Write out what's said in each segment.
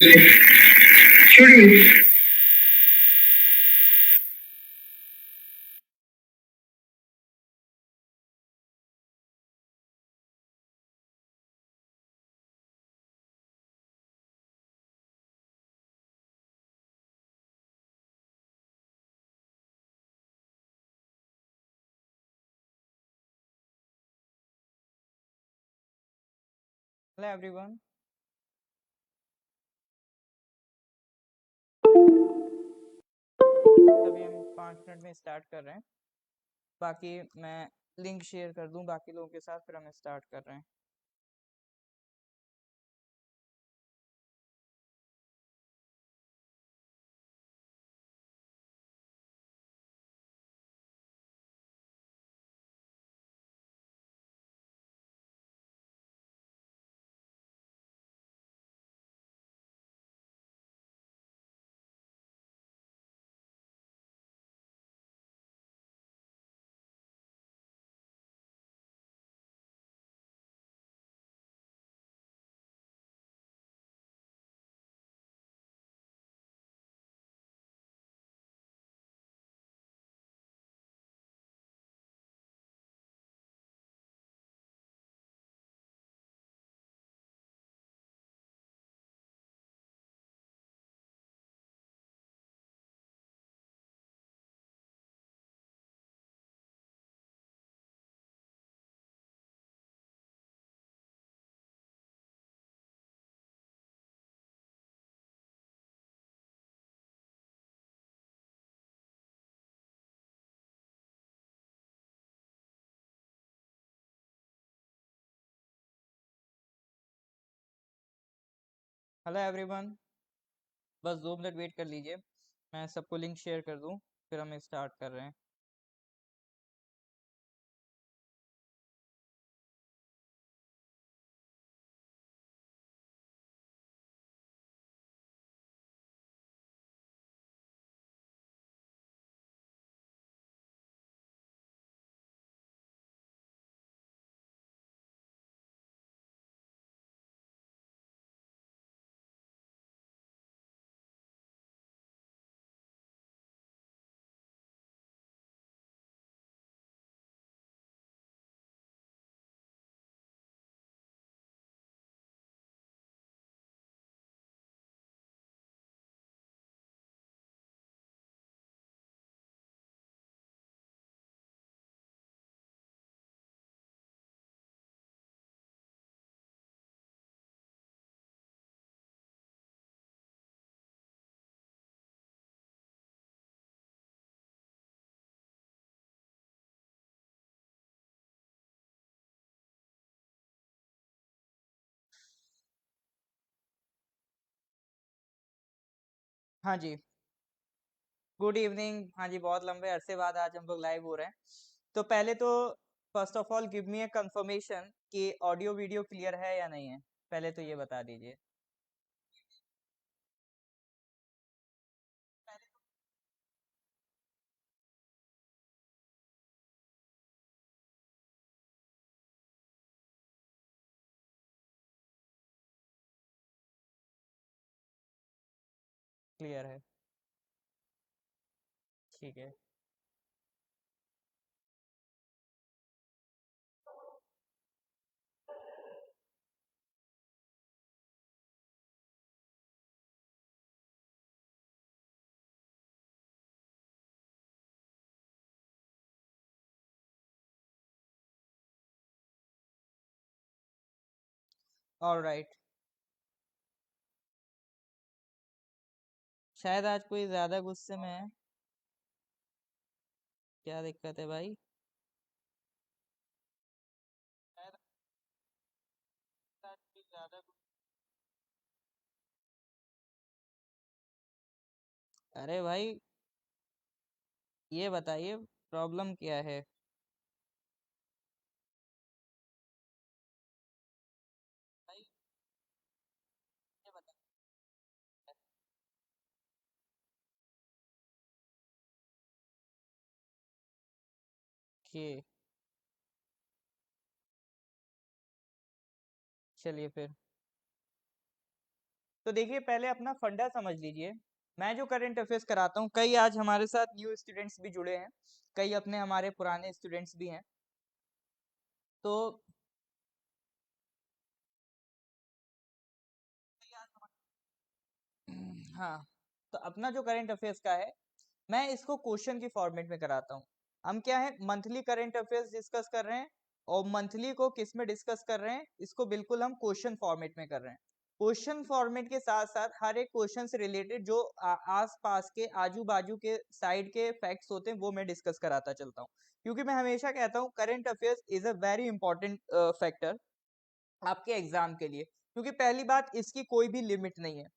Shooting. Hello everyone. अभी हम 5 minute में स्टार्ट कर रहे हैं। बाकी मैं लिंक शेयर कर दूं बाकी लोगों के साथ, फिर हम स्टार्ट कर रहे हैं। हेलो एवरीवन, बस 2 मिनट वेट कर लीजिए, मैं सबको लिंक शेयर कर दूं, फिर हम स्टार्ट कर रहे हैं। हाँ जी, गुड इवनिंग। हाँ जी, बहुत लंबे अरसे बाद आज हम लोग लाइव हो रहे हैं। तो पहले तो first of all give me a confirmation कि ऑडियो वीडियो क्लियर है या नहीं है। पहले तो ये बता दीजिए। क्लियर है, ठीक है। All right. शायद आज कोई ज्यादा गुस्से में है। क्या दिक्कत है भाई? शायद आज कोई ज्यादा अरे भाई, ये बताइए प्रॉब्लम क्या है? भाई, ये बताइए। चलिए फिर। तो देखिए पहले अपना फंडा समझ लीजिए। मैं जो करंट अफेयर्स कराता हूँ, कई आज हमारे साथ न्यू स्टूडेंट्स भी जुड़े हैं, कई अपने हमारे पुराने स्टूडेंट्स भी हैं। तो हाँ, तो अपना जो करंट अफेयर्स का है, मैं इसको क्वेश्चन की फॉर्मेट में कराता हूँ। हम क्या है, मंथली करंट अफेयर्स डिस्कस कर रहे हैं, और मंथली को किस में डिस्कस कर रहे हैं, इसको बिल्कुल हम क्वेश्चन फॉर्मेट में कर रहे हैं। क्वेश्चन फॉर्मेट के साथ साथ हर एक क्वेश्चन से रिलेटेड जो आस पास के आजू बाजू के साइड के फैक्ट्स होते हैं वो मैं डिस्कस कराता चलता हूँ, क्योंकि मैं हमेशा कहता हूँ current affairs is a very important factor आपके एग्जाम के लिए, क्योंकि पहली बात इसकी कोई भी लिमिट नहीं है।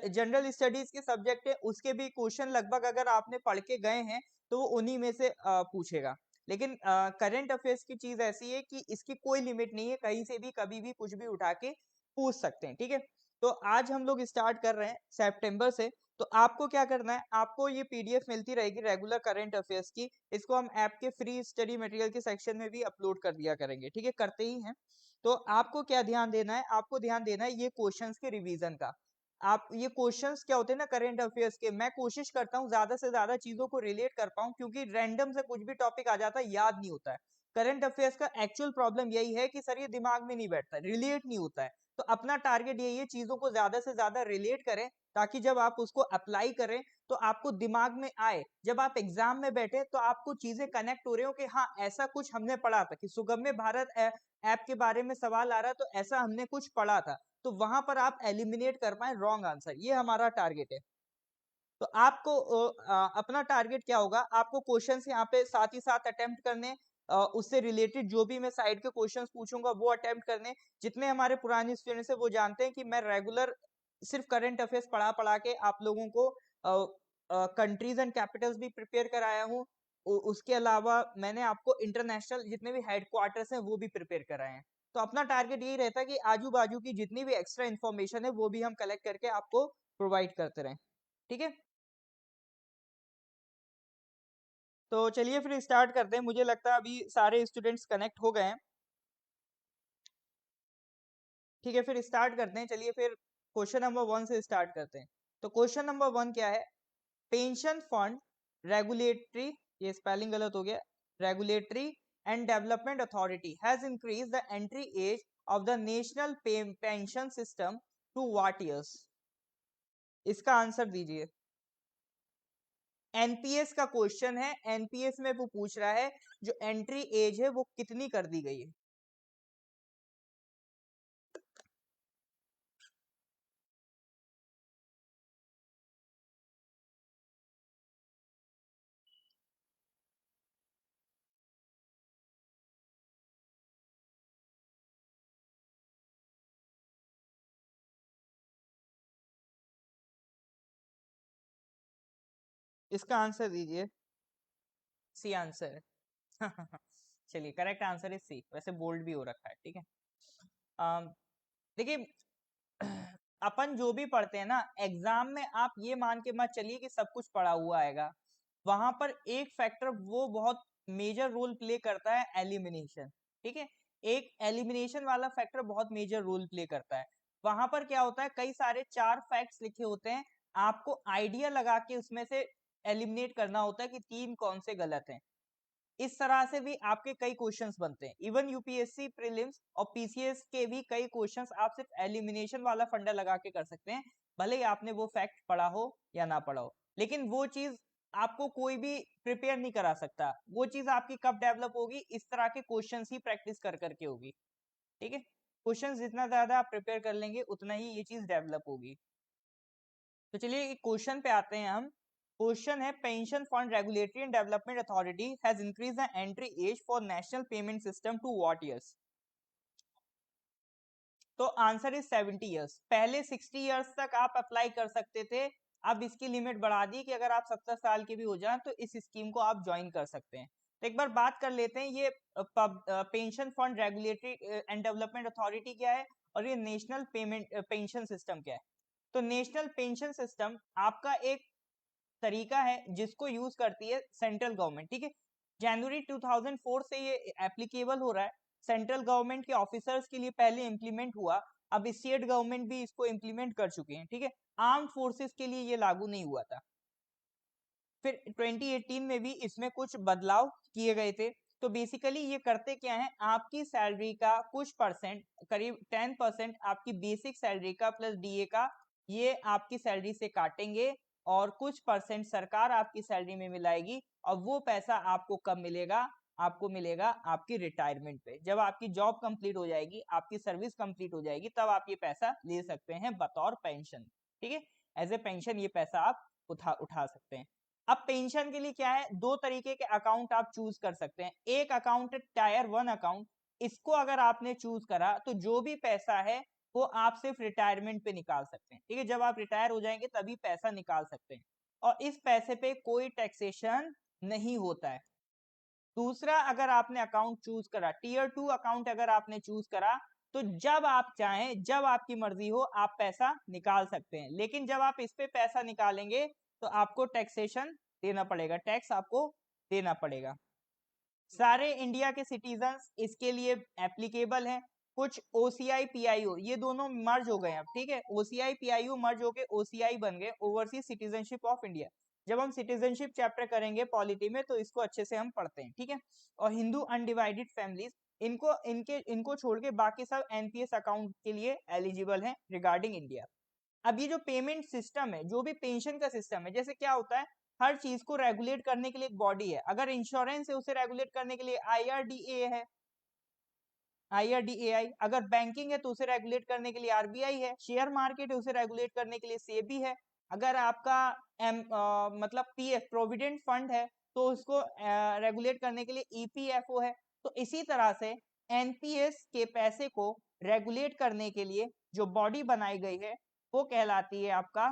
जनरल स्टडीज के सब्जेक्ट है, उसके भी क्वेश्चन लगभग अगर आपने पढ़ के गए हैं तो वो उन्हीं में से पूछेगा। लेकिन करंट अफेयर्स की चीज ऐसी है कि इसकी कोई लिमिट नहीं है, कहीं से भी कभी भी कुछ भी उठा के पूछ सकते हैं, ठीक है। तो आज हम लोग स्टार्ट कर रहे हैं सितंबर से। तो आपको क्या करना है, आपको ये पीडीएफ मिलती रहेगी रेगुलर करंट अफेयर्स की, इसको हम ऐप के फ्री स्टडी मटेरियल के सेक्शन में भी अपलोड कर दिया करेंगे, ठीक है, करते ही हैं। तो आपको क्या ध्यान देना है, आपको ध्यान देना है ये क्वेश्चंस के रिवीजन का। आप ये क्वेश्चंस क्या होते हैं ना करंट अफेयर्स के, मैं कोशिश करता हूँ ज्यादा से ज्यादा चीजों को रिलेट कर पाऊँ, क्योंकि रैंडम से कुछ भी टॉपिक आ जाता है याद नहीं होता है। करंट अफेयर्स का एक्चुअल प्रॉब्लम यही है कि सर ये दिमाग में नहीं बैठता, रिलेट नहीं होता है। तो अपना टारगेट यही है चीजों को ज्यादा से ज्यादा रिलेट करें, ताकि जब आप उसको अप्लाई करें तो आपको दिमाग में आए, जब आप एग्जाम में बैठे तो आपको चीजें कनेक्ट हो रही हो कि हाँ ऐसा कुछ हमने पढ़ा था, कि सुगम्य भारत ऐप के बारे में सवाल आ रहा है तो ऐसा हमने कुछ पढ़ा था, तो वहां पर आप एलिमिनेट कर पाए रॉन्ग आंसर, ये हमारा टारगेट है। तो आपको अपना टारगेट क्या होगा, आपको क्वेश्चंस यहाँ पे साथ ही साथ अटेम्प्ट करने, उससे रिलेटेड जो भी मैं साइड के क्वेश्चंस पूछूंगा वो अटेम्प्ट करने। जितने हमारे पुराने स्टूडेंट्स हैं वो जानते हैं कि मैं रेगुलर सिर्फ करंट अफेयर्स पढ़ा पढ़ा के आप लोगों को कंट्रीज एंड कैपिटल्स भी प्रिपेयर कराया हूँ। उसके अलावा मैंने आपको इंटरनेशनल जितने भी हेडक्वार्टर्स हैं वो भी प्रिपेयर कराए हैं। तो अपना टारगेट यही रहता है कि आजू बाजू की जितनी भी एक्स्ट्रा इन्फॉर्मेशन है वो भी हम कलेक्ट करके आपको प्रोवाइड करते रहें, ठीक है। तो चलिए फिर स्टार्ट करते हैं, मुझे लगता है अभी सारे स्टूडेंट्स कनेक्ट हो गए हैं। ठीक है, फिर स्टार्ट करते हैं, चलिए फिर क्वेश्चन नंबर 1 से स्टार्ट करते हैं। तो क्वेश्चन नंबर 1 क्या है, पेंशन फंड रेगुलेटरी, ये स्पेलिंग गलत हो गया, regulatory and development authority has increase the entry age of the national pension system to what years. इसका आंसर दीजिए। एनपीएस का क्वेश्चन है, एनपीएस में वो पूछ रहा है जो एंट्री एज है वो कितनी कर दी गई है। इसका आंसर दीजिए। सी आंसर है। चलिए करेक्ट आंसर इज सी, वैसे बोल्ड भी हो रखा है, ठीक है। देखिए अपन जो भी पढ़ते हैं ना एग्जाम में, आप ये मान के मत चलिए कि सब कुछ पढ़ा हुआ आएगा। वहां पर एक फैक्टर वो बहुत मेजर रोल प्ले करता है, एलिमिनेशन, ठीक है। एक एलिमिनेशन वाला फैक्टर बहुत मेजर रोल प्ले करता है। वहां पर क्या होता है, कई सारे 4 फैक्ट्स लिखे होते हैं, आपको आइडिया लगा के उसमें से एलिमिनेट करना होता है कि 3 कौन से गलत हैं। इस तरह से भी आपके कई क्वेश्चंस बनते हैं, इवन यूपीएससी प्रीलिम्स और पीसीएस के भी कई क्वेश्चंस आप सिर्फ एलिमिनेशन वाला फंडा लगा के कर सकते हैं, भले ही आपने वो फैक्ट पढ़ा हो या ना पढ़ा हो। लेकिन वो चीज आपको कोई भी प्रिपेयर नहीं करा सकता, वो चीज आपकी कब डेवलप होगी, इस तरह के क्वेश्चंस ही प्रैक्टिस कर करके होगी, ठीक है। क्वेश्चंस जितना ज्यादा आप प्रिपेयर कर लेंगे उतना ही ये चीज डेवलप होगी। तो चलिए क्वेश्चन पे आते हैं हम। क्वेश्चन है, pension fund regulatory and development authority has increase the entry age for national payment system to what years. तो आंसर इज 70 ईयर्स। पहले 60 ईयर्स तक आप अप्लाई कर सकते थे, अब इसकी लिमिट बढ़ा दी कि अगर आप 70 साल के भी हो जाएं तो इस स्कीम को आप ज्वाइन कर सकते हैं। तो एक बार बात कर लेते हैं, ये pension fund regulatory and development authority क्या है और ये नेशनल पेमेंट पेंशन सिस्टम क्या है। तो नेशनल पेंशन सिस्टम आपका एक तरीका है जिसको यूज करती है सेंट्रल गवर्नमेंट, ठीक है। जनवरी 2004 से ये एप्लीकेबल हो रहा है, सेंट्रल गवर्नमेंट के ऑफिसर्स के लिए पहले इंप्लीमेंट हुआ। अब स्टेट गवर्नमेंट भी इसको इम्प्लीमेंट कर चुके हैं, ठीक है। आर्म फोर्सेस के लिए ये लागू नहीं हुआ था। फिर 2018 में भी इसमें कुछ बदलाव किए गए थे। तो बेसिकली ये करते क्या है, आपकी सैलरी का कुछ परसेंट, करीब 10% आपकी बेसिक सैलरी का प्लस डीए का, ये आपकी सैलरी से काटेंगे और कुछ परसेंट सरकार आपकी सैलरी में मिलाएगी। और वो पैसा आपको कब मिलेगा? आपको मिलेगा आपकी रिटायरमेंट पे। जब आपकी जॉब कंप्लीट हो जाएगी, आपकी सर्विस कंप्लीट हो जाएगी, तब आप ये पैसा ले सकते हैं बतौर पेंशन, ठीक है। एज ए पेंशन ये पैसा आप उठा सकते हैं। अब पेंशन के लिए क्या है, दो तरीके के अकाउंट आप चूज कर सकते हैं। एक अकाउंट है टायर 1 अकाउंट। इसको अगर आपने चूज करा तो जो भी पैसा है वो आप सिर्फ रिटायरमेंट पे निकाल सकते हैं, ठीक है। जब आप रिटायर हो जाएंगे तभी पैसा निकाल सकते हैं और इस पैसे पे कोई टैक्सेशन नहीं होता है। दूसरा, अगर आपने अकाउंट चूज करा टीयर 2 अकाउंट, अगर आपने चूज करा तो जब आप चाहें, जब आपकी मर्जी हो, आप पैसा निकाल सकते हैं। लेकिन जब आप इस पे पैसा निकालेंगे तो आपको टैक्सेशन देना पड़ेगा, टैक्स आपको देना पड़ेगा। सारे इंडिया के सिटीजन्स इसके लिए एप्लीकेबल हैं। कुछ ओसीआई पीआईओ ये दोनों मर्ज हो गए अब, ठीक है। ओसीआई पीआईओ मर्ज होके ओसीआई बन गए, ओवरसीज सिटीजनशिप ऑफ इंडिया। जब हम सिटीजनशिप चैप्टर करेंगे पॉलिटी में तो इसको अच्छे से हम पढ़ते हैं, ठीक है। और हिंदू अनडिवाइडेड फैमिलीज, इनको छोड़ के बाकी सब एनपीएस अकाउंट के लिए एलिजिबल हैं रिगार्डिंग इंडिया। अब ये जो पेमेंट सिस्टम है, जो भी पेंशन का सिस्टम है, जैसे क्या होता है, हर चीज को रेगुलेट करने के लिए एक बॉडी है। अगर इंश्योरेंस है उसे रेगुलेट करने के लिए आईआरडीए है, आईआरडीएआई। अगर बैंकिंग है तो उसे रेगुलेट करने के लिए आरबीआई है। शेयर मार्केट है उसे रेगुलेट करने के लिए सेबी है। अगर आपका मतलब पीएफ प्रोविडेंट फंड है तो उसको रेगुलेट करने के लिए ईपीएफओ है। तो इसी तरह से एनपीएस के पैसे को रेगुलेट करने के लिए जो बॉडी बनाई गई है वो कहलाती है आपका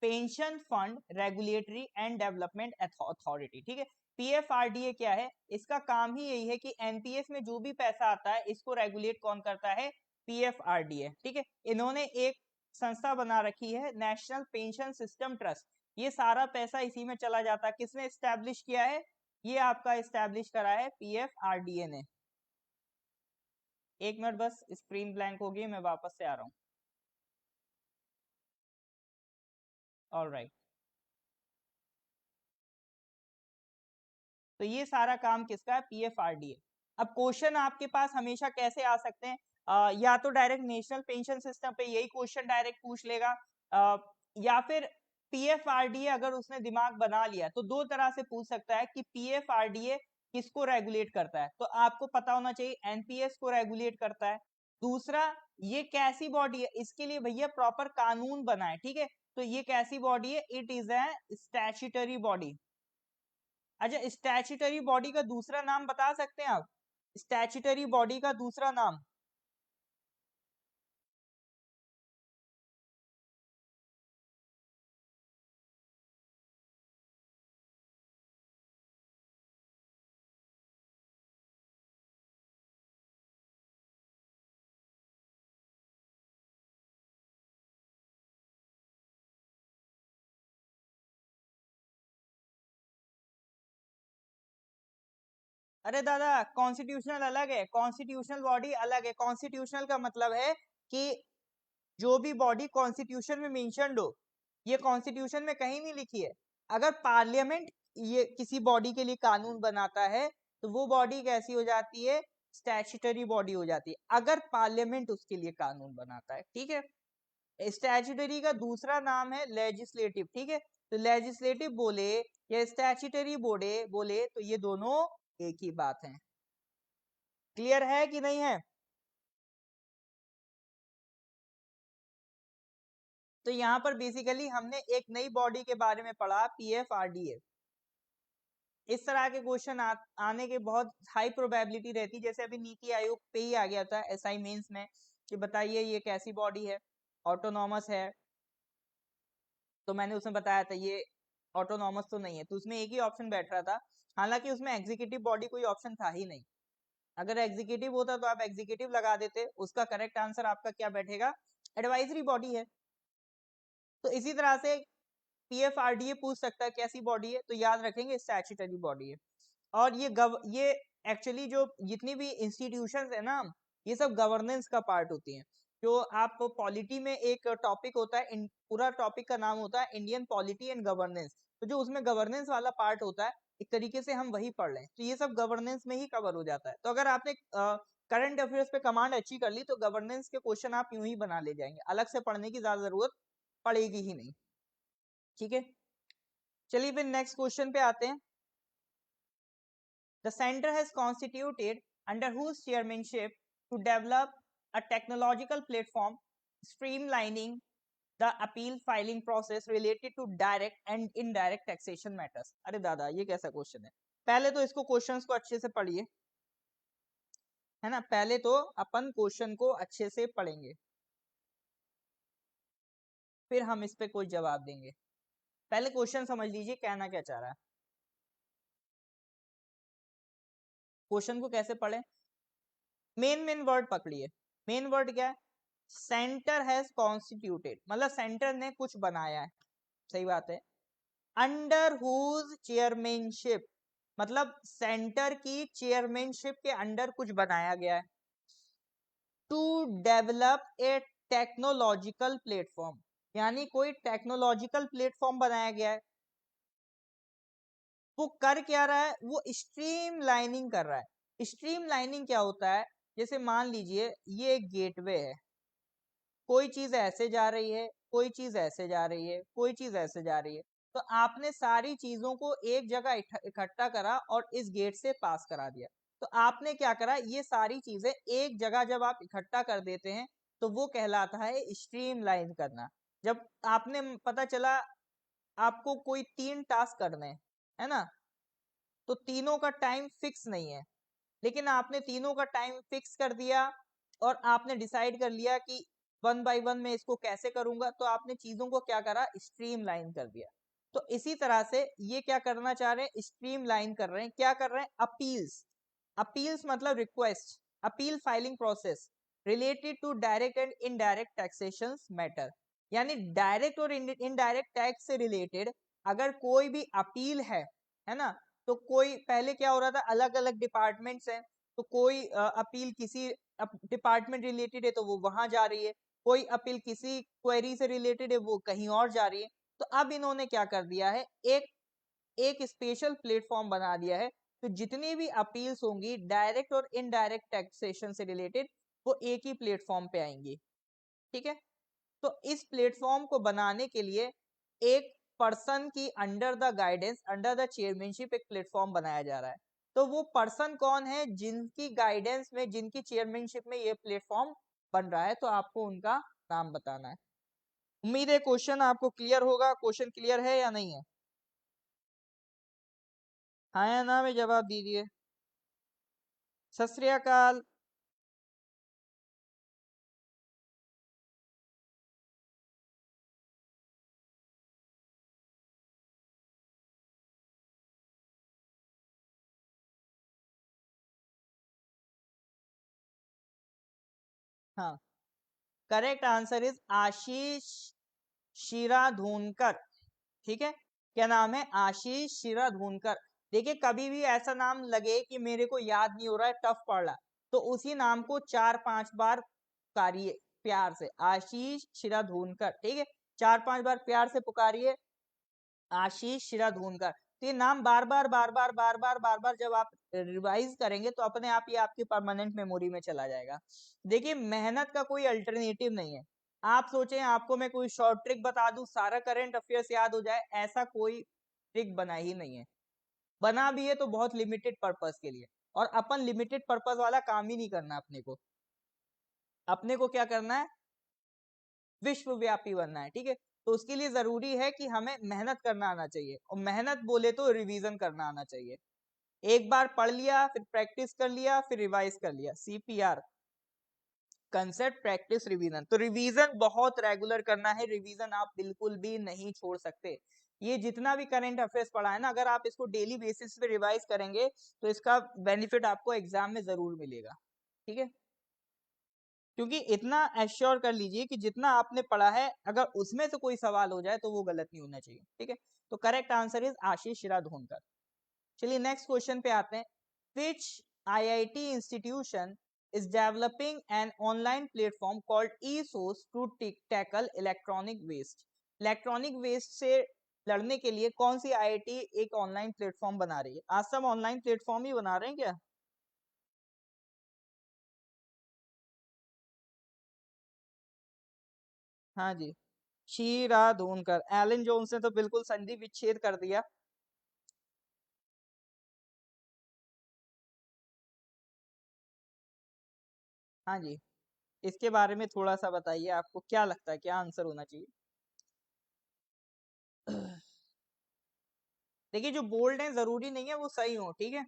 pension fund regulatory and development authority, ठीक है। पीएफआरडीए क्या है, इसका काम ही यही है कि एनपीएस में जो भी पैसा आता है इसको रेगुलेट कौन करता है? पीएफआरडीए, ठीक है। इन्होंने एक संस्था बना रखी है, नेशनल पेंशन सिस्टम ट्रस्ट। ये सारा पैसा इसी में चला जाता है। किसने स्टैब्लिश किया है? ये आपका स्टैब्लिश करा है पीएफआरडीए ने। एक मिनट बस, स्क्रीन ब्लैंक हो गई, मैं वापस से आ रहा हूँ। ऑलराइट, तो ये सारा काम किसका है? पीएफआरडीए। अब क्वेश्चन आपके पास हमेशा कैसे आ सकते हैं? या तो डायरेक्ट नेशनल पेंशन सिस्टम पे यही क्वेश्चन डायरेक्ट पूछ लेगा, या फिर पीएफआरडीए अगर उसने दिमाग बना लिया तो दो तरह से पूछ सकता है कि पीएफआरडीए किसको रेगुलेट करता है। तो आपको पता होना चाहिए एनपीएस को रेगुलेट करता है। दूसरा, ये कैसी बॉडी है, इसके लिए भैया प्रॉपर कानून बना है, ठीक है। तो ये कैसी बॉडी है? It is a statutory body. अच्छा, स्टैच्यूटरी बॉडी का दूसरा नाम बता सकते हैं आप? स्टैच्यूटरी बॉडी का दूसरा नाम? अरे दादा, कॉन्स्टिट्यूशनल अलग है, कॉन्स्टिट्यूशनल बॉडी अलग है। कॉन्स्टिट्यूशनल का मतलब है कि जो भी बॉडी कॉन्स्टिट्यूशन में मेंशन्ड हो, ये कॉन्स्टिट्यूशन में कहीं नहीं लिखी है। अगर पार्लियामेंट ये किसी बॉडी के लिए कानून बनाता है तो वो बॉडी कैसी हो जाती है? स्टैच्यूटरी बॉडी हो जाती है, अगर पार्लियामेंट उसके लिए कानून बनाता है, ठीक है। स्टैच्यूटरी का दूसरा नाम है लेजिस्लेटिव, ठीक है। तो लेजिस्लेटिव बोले या स्टैच्यूटरी बोले तो ये दोनों एक ही बात है। क्लियर है कि नहीं है? तो यहाँ पर बेसिकली हमने एक नई बॉडी के बारे में पढ़ा, पीएफआरडीए। इस तरह के क्वेश्चन आने के बहुत हाई प्रोबेबिलिटी रहती है। जैसे अभी नीति आयोग पे ही आ गया था एसआई मेंस में कि बताइए ये कैसी बॉडी है, ऑटोनॉमस है। तो मैंने उसमें बताया था ये ऑटोनॉमस तो नहीं है, तो उसमें एक ही ऑप्शन बैठ रहा था। हालांकि उसमें एग्जीक्यूटिव बॉडी कोई ऑप्शन था ही नहीं। अगर एग्जीक्यूटिव होता तो आप एग्जीक्यूटिव लगा देते, उसका करेक्ट आंसर आपका क्या बैठेगा? एडवाइजरी बॉडी है। तो इसी तरह से पीएफआरडीए पूछ सकता है कैसी बॉडी है, तो याद रखेंगे स्टैट्यूटरी बॉडी है। और ये एक्चुअली जो जितनी भी इंस्टीट्यूशंस है ना, ये सब गवर्नेंस का पार्ट होती हैं। जो आप पॉलिटी में एक टॉपिक होता है, पूरा टॉपिक का नाम होता है इंडियन पॉलिटी एंड गवर्नेंस, तो जो उसमें गवर्नेंस वाला पार्ट होता है एक तरीके से हम वही पढ़ लें तो ये सब गवर्नेंस में ही कवर हो जाता है। तो अगर आपने करंट अफेयर्स पे कमांड अच्छी कर ली तो गवर्नेंस के क्वेश्चन आप यूं ही बना ले जाएंगे, अलग से पढ़ने की ज्यादा जरूरत पड़ेगी ही नहीं। ठीक है, चलिए फिर नेक्स्ट क्वेश्चन पे आते हैं। The centre has constituted under whose chairmanship to develop a technological platform streamlining the appeal filing process related to direct and indirect taxation matters. अरे दादा ये कैसा क्वेश्चन है, पहले तो इसको क्वेश्चंस को अच्छे से पढ़िए, है ना, पहले तो अपन क्वेश्चन को अच्छे से पढ़ेंगे फिर हम इस पे कोई जवाब देंगे। पहले क्वेश्चन समझ लीजिए कहना क्या चाह रहा है। क्वेश्चन को कैसे पढ़े, मेन वर्ड पकड़िए। मेन वर्ड क्या है, सेंटर हैज कॉन्स्टिट्यूटेड, मतलब सेंटर ने कुछ बनाया है, सही बात है। अंडर हुज चेयरमैनशिप, मतलब सेंटर की चेयरमैनशिप के अंडर कुछ बनाया गया है। To develop a technological platform, यानी कोई टेक्नोलॉजिकल प्लेटफॉर्म बनाया गया है। वो कर क्या रहा है, वो स्ट्रीम लाइनिंग कर रहा है। स्ट्रीम लाइनिंग क्या होता है, जैसे मान लीजिए ये एक गेटवे है, कोई चीज ऐसे जा रही है, कोई चीज ऐसे जा रही है, कोई चीज ऐसे जा रही है, तो आपने सारी चीजों को एक जगह इकट्ठा करा और इस गेट से पास करा दिया। तो आपने क्या करा, ये सारी चीजें एक जगह जब आप इकट्ठा कर देते हैं तो वो कहलाता है स्ट्रीम लाइन करना। जब आपने पता चला आपको कोई 3 टास्क करने हैं, है ना, तो तीनों का टाइम फिक्स नहीं है, लेकिन आपने तीनों का टाइम फिक्स कर दिया और आपने डिसाइड कर लिया कि 1 बाय 1 मैं इसको कैसे करूंगा, तो आपने चीजों को क्या करा, स्ट्रीम लाइन कर दिया। तो इसी तरह से ये क्या करना चाह रहे हैं, स्ट्रीम लाइन कर रहे हैं। क्या कर रहे हैं, अपील्स। अपील्स मतलब request, appeal filing process related to direct and indirect taxation matter, यानी डायरेक्ट और इनडायरेक्ट टैक्स से रिलेटेड अगर कोई भी अपील है ना, तो कोई पहले क्या हो रहा था, अलग अलग डिपार्टमेंट्स हैं, तो कोई अपील किसी डिपार्टमेंट रिलेटेड है तो वो वहां जा रही है, कोई अपील किसी क्वेरी से रिलेटेड है वो कहीं और जा रही है। तो अब इन्होंने क्या कर दिया है, एक एक स्पेशल प्लेटफॉर्म बना दिया है, तो जितनी भी अपील्स होंगी डायरेक्ट और इनडायरेक्ट टैक्सेशन से रिलेटेड वो एक ही प्लेटफॉर्म पे आएंगी। ठीक है, तो इस प्लेटफॉर्म को बनाने के लिए एक पर्सन की under the guidance, under the chairmanship एक प्लेटफॉर्म बनाया जा रहा है। तो वो पर्सन कौन है, जिनकी गाइडेंस में, जिनकी चेयरमैनशिप में ये प्लेटफॉर्म बन रहा है, तो आपको उनका नाम बताना है। उम्मीद है क्वेश्चन आपको क्लियर होगा। क्वेश्चन क्लियर है या नहीं है, हाँ या ना में जवाब दीजिए। सत श्री अकाल। हाँ, करेक्ट आंसर इज आशीष शिराधूनकर। ठीक है, क्या नाम है, आशीष शिराधूनकर। देखिए कभी भी ऐसा नाम लगे कि मेरे को याद नहीं हो रहा है, टफ पड़ रहा, तो उसी नाम को 4-5 बार पुकारिए प्यार से, आशीष शिराधूनकर। ठीक है, 4-5 बार प्यार से पुकारिए, आशीष शिराधूनकर। तो ये नाम बार बार बार बार बार बार बार बार जब आप रिवाइज करेंगे तो अपने आप ये आपकी परमानेंट मेमोरी में चला जाएगा। देखिए मेहनत का कोई अल्टरनेटिव नहीं है। आप सोचें आपको मैं कोई शॉर्ट ट्रिक बता दूं सारा करंट अफेयर्स याद हो जाए, ऐसा कोई ट्रिक बना ही नहीं है। बना भी है तो बहुत लिमिटेड पर्पस के लिए, और अपन लिमिटेड पर्पस वाला काम ही नहीं करना। अपने को क्या करना है, विश्वव्यापी बनना है। ठीक है, तो उसके लिए जरूरी है कि हमें मेहनत करना आना चाहिए, और मेहनत बोले तो रिवीजन करना आना चाहिए। एक बार पढ़ लिया, फिर प्रैक्टिस कर लिया, फिर रिवाइज कर लिया, CPR, कंसेप्ट प्रैक्टिस रिवीजन। तो रिवीजन बहुत रेगुलर करना है, रिवीजन आप बिल्कुल भी नहीं छोड़ सकते। ये जितना भी करंट अफेयर्स पढ़ा है ना, अगर आप इसको डेली बेसिस पे रिवाइज करेंगे तो इसका बेनिफिट आपको एग्जाम में जरूर मिलेगा। ठीक है, क्योंकि इतना एश्योर कर लीजिए कि जितना आपने पढ़ा है अगर उसमें से कोई सवाल हो जाए तो वो गलत नहीं होना चाहिए। ठीक है, तो करेक्ट आंसर इज आशीष शिराधोनकर। चलिए नेक्स्ट क्वेश्चन पे आते हैं। विच IIT institution is developing an online platform called eSource to tackle electronic waste. Electronic waste से लड़ने के लिए कौन सी आईआईटी एक ऑनलाइन प्लेटफॉर्म बना रही है? आज सब ऑनलाइन प्लेटफॉर्म ही बना रहे हैं क्या? हाँ जी, शीरा धूनकर, एलन जोन्स ने तो बिल्कुल संधि विच्छेद कर दिया। हाँ जी, इसके बारे में थोड़ा सा बताइए, आपको क्या लगता है क्या आंसर होना चाहिए? देखिए, जो बोल्ड है जरूरी नहीं है वो सही हो, ठीक है,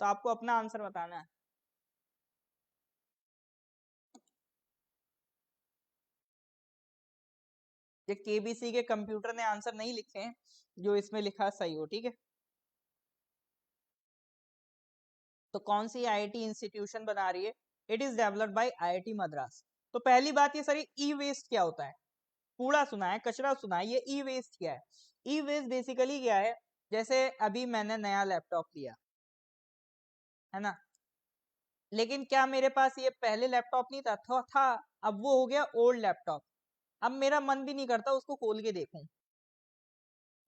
तो आपको अपना आंसर बताना है। ये केबीसी के कंप्यूटर ने आंसर नहीं लिखे हैं, जो इसमें लिखा सही हो, ठीक है। तो कौन सी आईआईटी इंस्टीट्यूशन बना रही है? It is developed by IIT Madras. तो पहली बात, ये सर ई वेस्ट क्या होता है? कूड़ा सुना है, कचरा सुना है, ये ई वेस्ट क्या है? ई वेस्ट बेसिकली क्या है? जैसे अभी मैंने नया लैपटॉप लिया, है ना, लेकिन क्या मेरे पास ये पहले लैपटॉप नहीं था? था। अब वो हो गया ओल्ड लैपटॉप, अब मेरा मन भी नहीं करता उसको खोल के देखूं,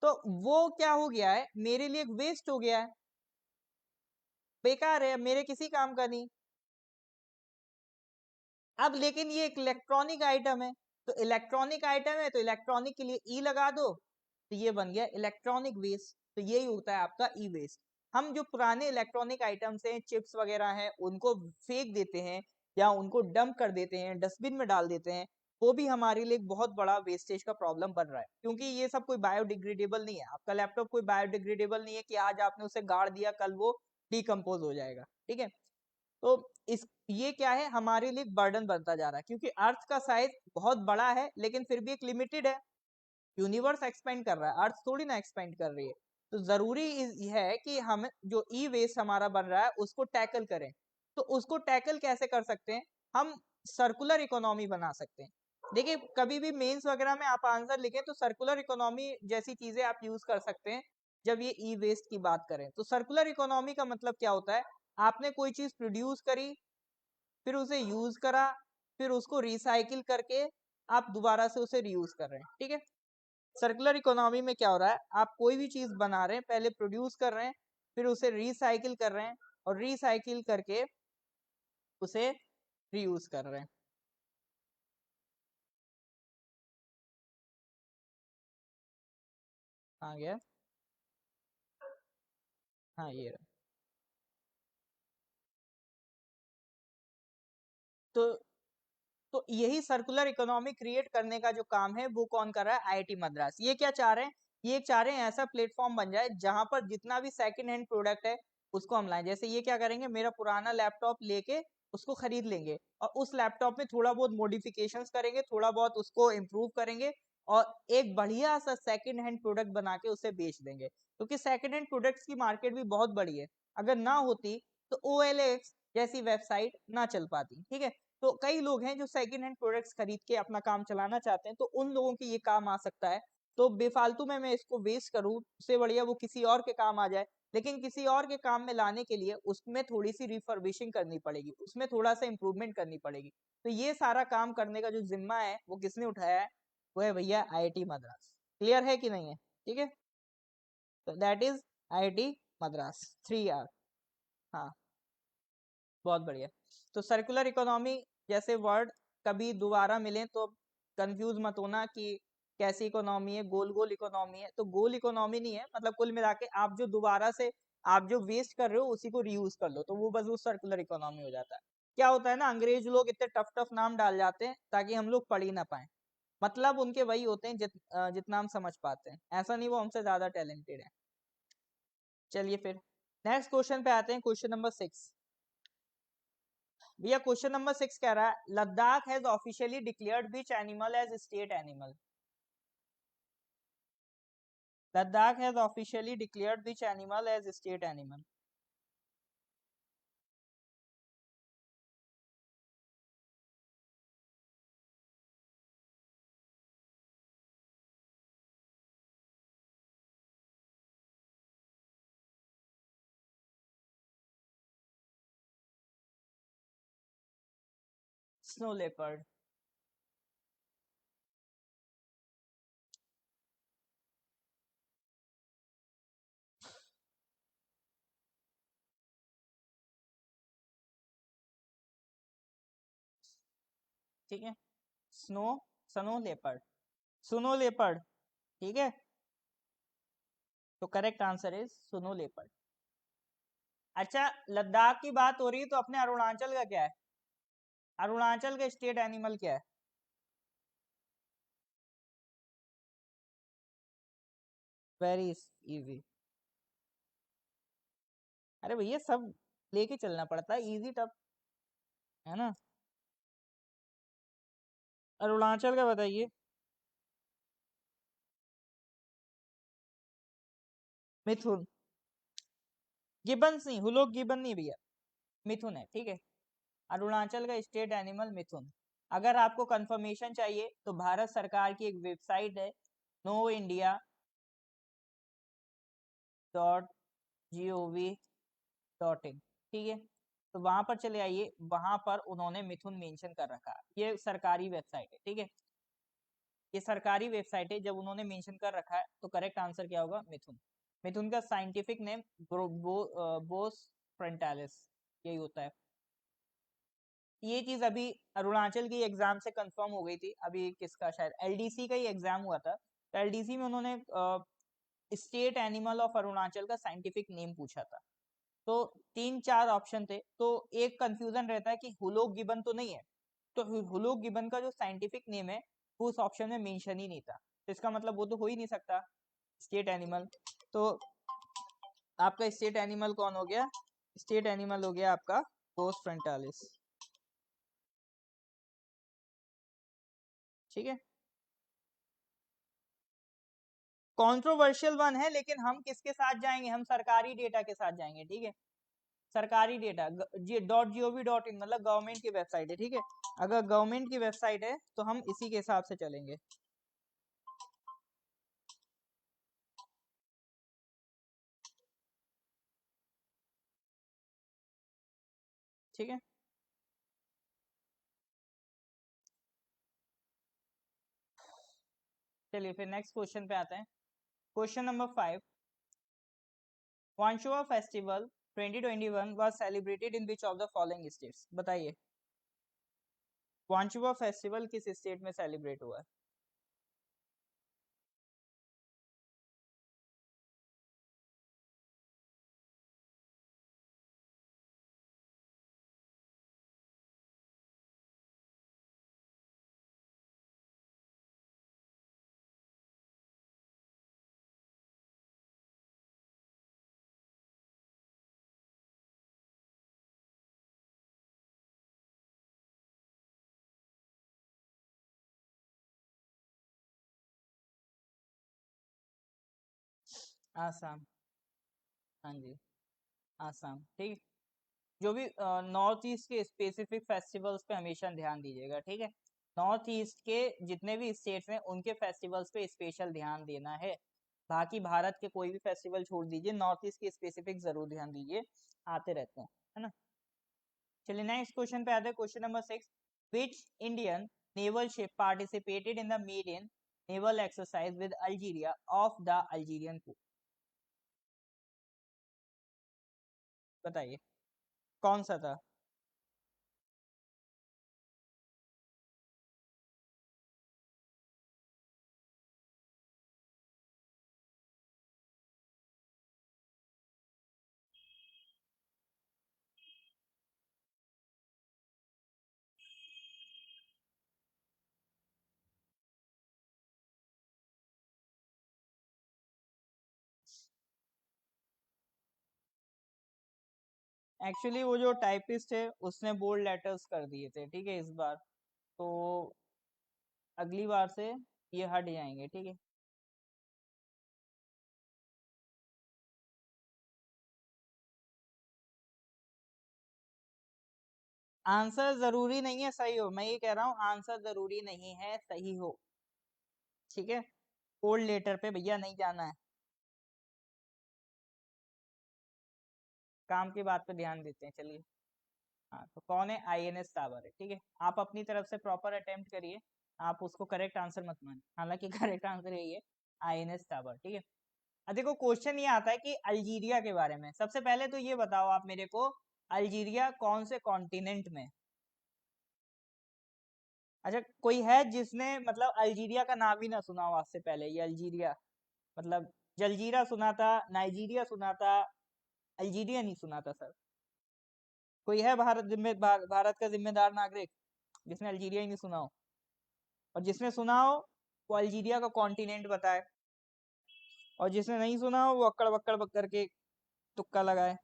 तो वो क्या हो गया है, मेरे लिए एक वेस्ट हो गया है, बेकार है, मेरे किसी काम का नहीं। अब लेकिन ये एक इलेक्ट्रॉनिक आइटम है, तो इलेक्ट्रॉनिक आइटम है तो इलेक्ट्रॉनिक के लिए ई लगा दो, तो ये बन गया इलेक्ट्रॉनिक वेस्ट। तो यही होता है आपका ई वेस्ट। हम जो पुराने इलेक्ट्रॉनिक आइटम्स हैं, चिप्स वगैरह हैं, उनको फेंक देते हैं या उनको डंप कर देते हैं, डस्टबिन में डाल देते हैं, वो भी हमारे लिए एक बहुत बड़ा वेस्टेज का प्रॉब्लम बन रहा है, क्योंकि ये सब कोई बायोडिग्रेडेबल नहीं है। आपका लैपटॉप कोई बायोडिग्रेडेबल नहीं है कि आज आपने उसे गाड़ दिया कल वो डिकम्पोज हो जाएगा, ठीक है। तो इस ये क्या है, हमारे लिए बर्डन बनता जा रहा है, क्योंकि अर्थ का साइज बहुत बड़ा है लेकिन फिर भी एक लिमिटेड है। यूनिवर्स एक्सपेंड कर रहा है, अर्थ थोड़ी ना एक्सपेंड कर रही है। तो जरूरी है कि हम जो ई वेस्ट हमारा बन रहा है उसको टैकल करें। तो उसको टैकल कैसे कर सकते हैं? हम सर्कुलर इकोनॉमी बना सकते हैं। देखिए, कभी भी मेंस वगैरह में आप आंसर लिखें तो सर्कुलर इकोनॉमी जैसी चीजें आप यूज कर सकते हैं। जब ये ई वेस्ट की बात करें तो सर्कुलर इकोनॉमी का मतलब क्या होता है? आपने कोई चीज प्रोड्यूस करी, फिर उसे यूज करा, फिर उसको रिसाइकिल करके आप दोबारा से उसे रीयूज कर रहे हैं, ठीक है। सर्कुलर इकोनॉमी में क्या हो रहा है, आप कोई भी चीज बना रहे हैं, पहले प्रोड्यूस कर रहे हैं, फिर उसे रिसाइकिल कर रहे हैं, और रिसाइकिल करके उसे रीयूज कर रहे हैं। आ गया? हाँ, ये रहा। तो यही सर्कुलर इकोनॉमी क्रिएट करने का जो काम है वो कौन कर रहा है? आईआईटी मद्रास। ये क्या चाह रहे हैं? ये चाह रहे हैं ऐसा प्लेटफॉर्म बन जाए जहां पर जितना भी सेकंड हैंड प्रोडक्ट है उसको हम लाएं। जैसे ये क्या करेंगे, मेरा पुराना लैपटॉप लेके उसको खरीद लेंगे और उस लैपटॉप में थोड़ा बहुत मॉडिफिकेशंस करेंगे, थोड़ा बहुत उसको इम्प्रूव करेंगे, और एक बढ़िया सा सेकंड हैंड प्रोडक्ट बना के उसे बेच देंगे, क्योंकि सेकंड हैंड प्रोडक्ट्स की मार्केट भी बहुत बड़ी है। अगर ना होती तो OLX जैसी वेबसाइट ना चल पाती, ठीक है। तो कई लोग हैं जो सेकंड हैंड प्रोडक्ट्स खरीद के अपना काम चलाना चाहते हैं, तो उन लोगों के ये काम आ सकता है। तो बेफालतू में मैं इसको वेस्ट करूं, उससे बढ़िया वो किसी और के काम आ जाए। लेकिन किसी और के काम में लाने के लिए उसमें थोड़ी सी रिफर्बिशिंग करनी पड़ेगी, उसमें थोड़ा सा इंप्रूवमेंट करनी पड़ेगी। तो ये सारा काम करने का जो जिम्मा है वो किसने उठाया है? वो है भैया आईआईटी मद्रास। क्लियर है कि नहीं है? ठीक है, तो that is IIT Madras, 3 R। हाँ, बहुत बढ़िया। तो सर्कुलर इकोनॉमी जैसे वर्ड कभी दोबारा मिले तो कंफ्यूज मत होना कि कैसी इकोनॉमी है। गोल गोल इकोनॉमी है, तो गोल इकोनॉमी नहीं है, मतलब कुल मिला के आप जो दोबारा से आप जो वेस्ट कर रहे हो उसी को रीयूज कर लो, तो वो बस वो सर्कुलर इकोनॉमी हो जाता है। क्या होता है ना, अंग्रेज लोग इतने टफ टफ नाम डाल जाते हैं ताकि हम लोग पढ़ ही ना पाए। मतलब उनके वही होते हैं जितना हम समझ पाते हैं, ऐसा नहीं वो हमसे ज्यादा टैलेंटेड है। चलिए फिर नेक्स्ट क्वेश्चन पे आते हैं, क्वेश्चन नंबर 6। भैया क्वेश्चन नंबर 6 कह रहा है, Ladakh has officially declared which animal as state animal? Ladakh has officially declared which animal as state animal? Snow leopard. ठीक है, snow, snow leopard, snow leopard. ठीक है, तो correct answer is snow leopard. अच्छा, लद्दाख की बात हो रही है तो अपने अरुणाचल का क्या है? अरुणाचल का स्टेट एनिमल क्या है? Very easy. अरे भैया सब लेके चलना पड़ता है, इजी टफ, है ना। अरुणाचल का बताइए। मिथुन। गिबन्स नहीं, हुलोक गिबन नहीं भैया, मिथुन है। ठीक है, अरुणाचल का स्टेट एनिमल मिथुन। अगर आपको कंफर्मेशन चाहिए तो भारत सरकार की एक वेबसाइट है, noindia.gov.in। ठीक है, तो वहां पर चले आइए, वहां पर उन्होंने मिथुन मेंशन कर रखा है, ये सरकारी वेबसाइट है। ठीक है, ये सरकारी वेबसाइट है, जब उन्होंने मेंशन कर रखा है तो करेक्ट आंसर क्या होगा? मिथुन। मिथुन का साइंटिफिक नेम बोस फ्रंटालिस, यही होता है। ये चीज अभी अरुणाचल की एग्जाम से कंफर्म हो गई थी, अभी किसका शायद एलडीसी का ही एग्जाम हुआ था, तो एलडीसी में उन्होंने स्टेट एनिमल ऑफ अरुणाचल का साइंटिफिक नेम पूछा था। तो 3-4 ऑप्शन थे, तो एक कंफ्यूजन रहता है कि हुलोक गिबन तो नहीं है, तो हुलोक गिबन का जो साइंटिफिक नेम है वो उस ऑप्शन में मेंशन ही नहीं था, तो इसका मतलब वो तो हो ही नहीं सकता स्टेट एनिमल। तो आपका स्टेट एनिमल कौन हो गया? स्टेट एनिमल हो गया आपका बोस फ्रंटालिस। ठीक है, कंट्रोवर्शियल वन है, लेकिन हम किसके साथ जाएंगे? हम सरकारी डेटा के साथ जाएंगे। ठीक है, सरकारी डेटा .gov.in मतलब गवर्नमेंट की वेबसाइट है। ठीक है, अगर गवर्नमेंट की वेबसाइट है तो हम इसी के हिसाब से चलेंगे। ठीक है, चलिए फिर नेक्स्ट क्वेश्चन पे आते हैं। Question number 5, Wanchuwa festival 2021 was celebrated in which of the following states? बताइए, वांचुआ फेस्टिवल किस स्टेट में सेलिब्रेट हुआ है? आसाम। हाँ जी, आसाम। ठीक, जो भी नॉर्थ ईस्ट के स्पेसिफिक फेस्टिवल्स पे हमेशा ध्यान दीजिएगा। ठीक है, नॉर्थ ईस्ट के जितने भी स्टेट्स हैं उनके फेस्टिवल्स पे स्पेशल ध्यान देना है, बाकी भारत के कोई भी फेस्टिवल छोड़ दीजिए, नॉर्थ ईस्ट के स्पेसिफिक जरूर ध्यान दीजिए, आते रहते हैं, है ना। चलिए नेक्स्ट क्वेश्चन पे आते हैं। Question number 6, which Indian naval ship participated in the maiden naval exercise with Algeria off the Algerian coast? बताइए कौन सा था? एक्चुअली वो जो टाइपिस्ट है उसने बोल्ड लेटर्स कर दिए थे, ठीक है, इस बार, तो अगली बार से ये हट जाएंगे। ठीक है, आंसर जरूरी नहीं है सही हो, मैं ये कह रहा हूँ आंसर जरूरी नहीं है सही हो। ठीक है, बोल्ड लेटर पे भैया नहीं जाना है, काम की बात पे ध्यान देते हैं। चलिए हाँ, तो कौन है? आईएनएस टावर है। ठीक है, आप अपनी तरफ से प्रॉपर अटेम्प्ट करिए, आप उसको करेक्ट आंसर मत मानिए, हालांकि करेक्ट आंसर यही है, आईएनएस टावर। ठीक है, अब देखो क्वेश्चन ये आता है कि अल्जीरिया के बारे में। सबसे पहले तो ये बताओ आप मेरे को, अल्जीरिया कौन से कॉन्टिनेंट में? अच्छा, कोई है जिसने मतलब अल्जीरिया का नाम ही ना सुना हो आज से पहले? ये अल्जीरिया मतलब जलजीरा सुना था, नाइजीरिया सुना था, अल्जीरिया नहीं सुना था सर। कोई है भारत का जिम्मेदार नागरिक जिसने अल्जीरिया ही नहीं सुना हो? और जिसने सुना हो वो अल्जीरिया का कॉन्टिनेंट बताए, और जिसने नहीं सुना हो वो अक्कड़ बक्कड़ करके तुक्का लगाए।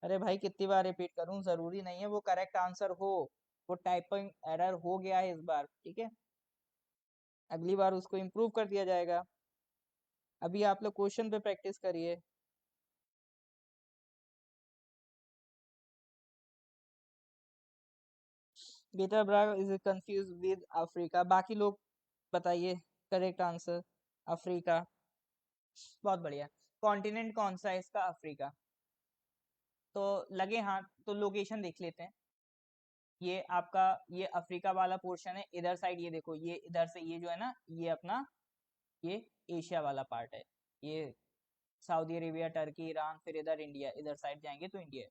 अरे भाई कितनी बार रिपीट करूं, जरूरी नहीं है वो करेक्ट आंसर हो, वो टाइपिंग एरर हो गया है इस बार। ठीक है, अगली बार उसको इम्प्रूव कर दिया जाएगा। अभी आप लोग क्वेश्चन पे प्रैक्टिस करिए। Beta ब्राग is confuse with Africa. बाकी लोग बताइए करेक्ट आंसर। अफ्रीका, बहुत बढ़िया। कॉन्टिनेंट कौन सा है इसका? अफ्रीका। तो लगे हाथ तो लोकेशन देख लेते हैं। ये आपका ये अफ्रीका वाला पोर्शन है, इधर साइड ये देखो, ये इधर से ये जो है ना, ये अपना ये एशिया वाला पार्ट है। ये सऊदी अरेबिया, टर्की, ईरान, फिर इधर इंडिया, इधर साइड जाएंगे तो इंडिया है।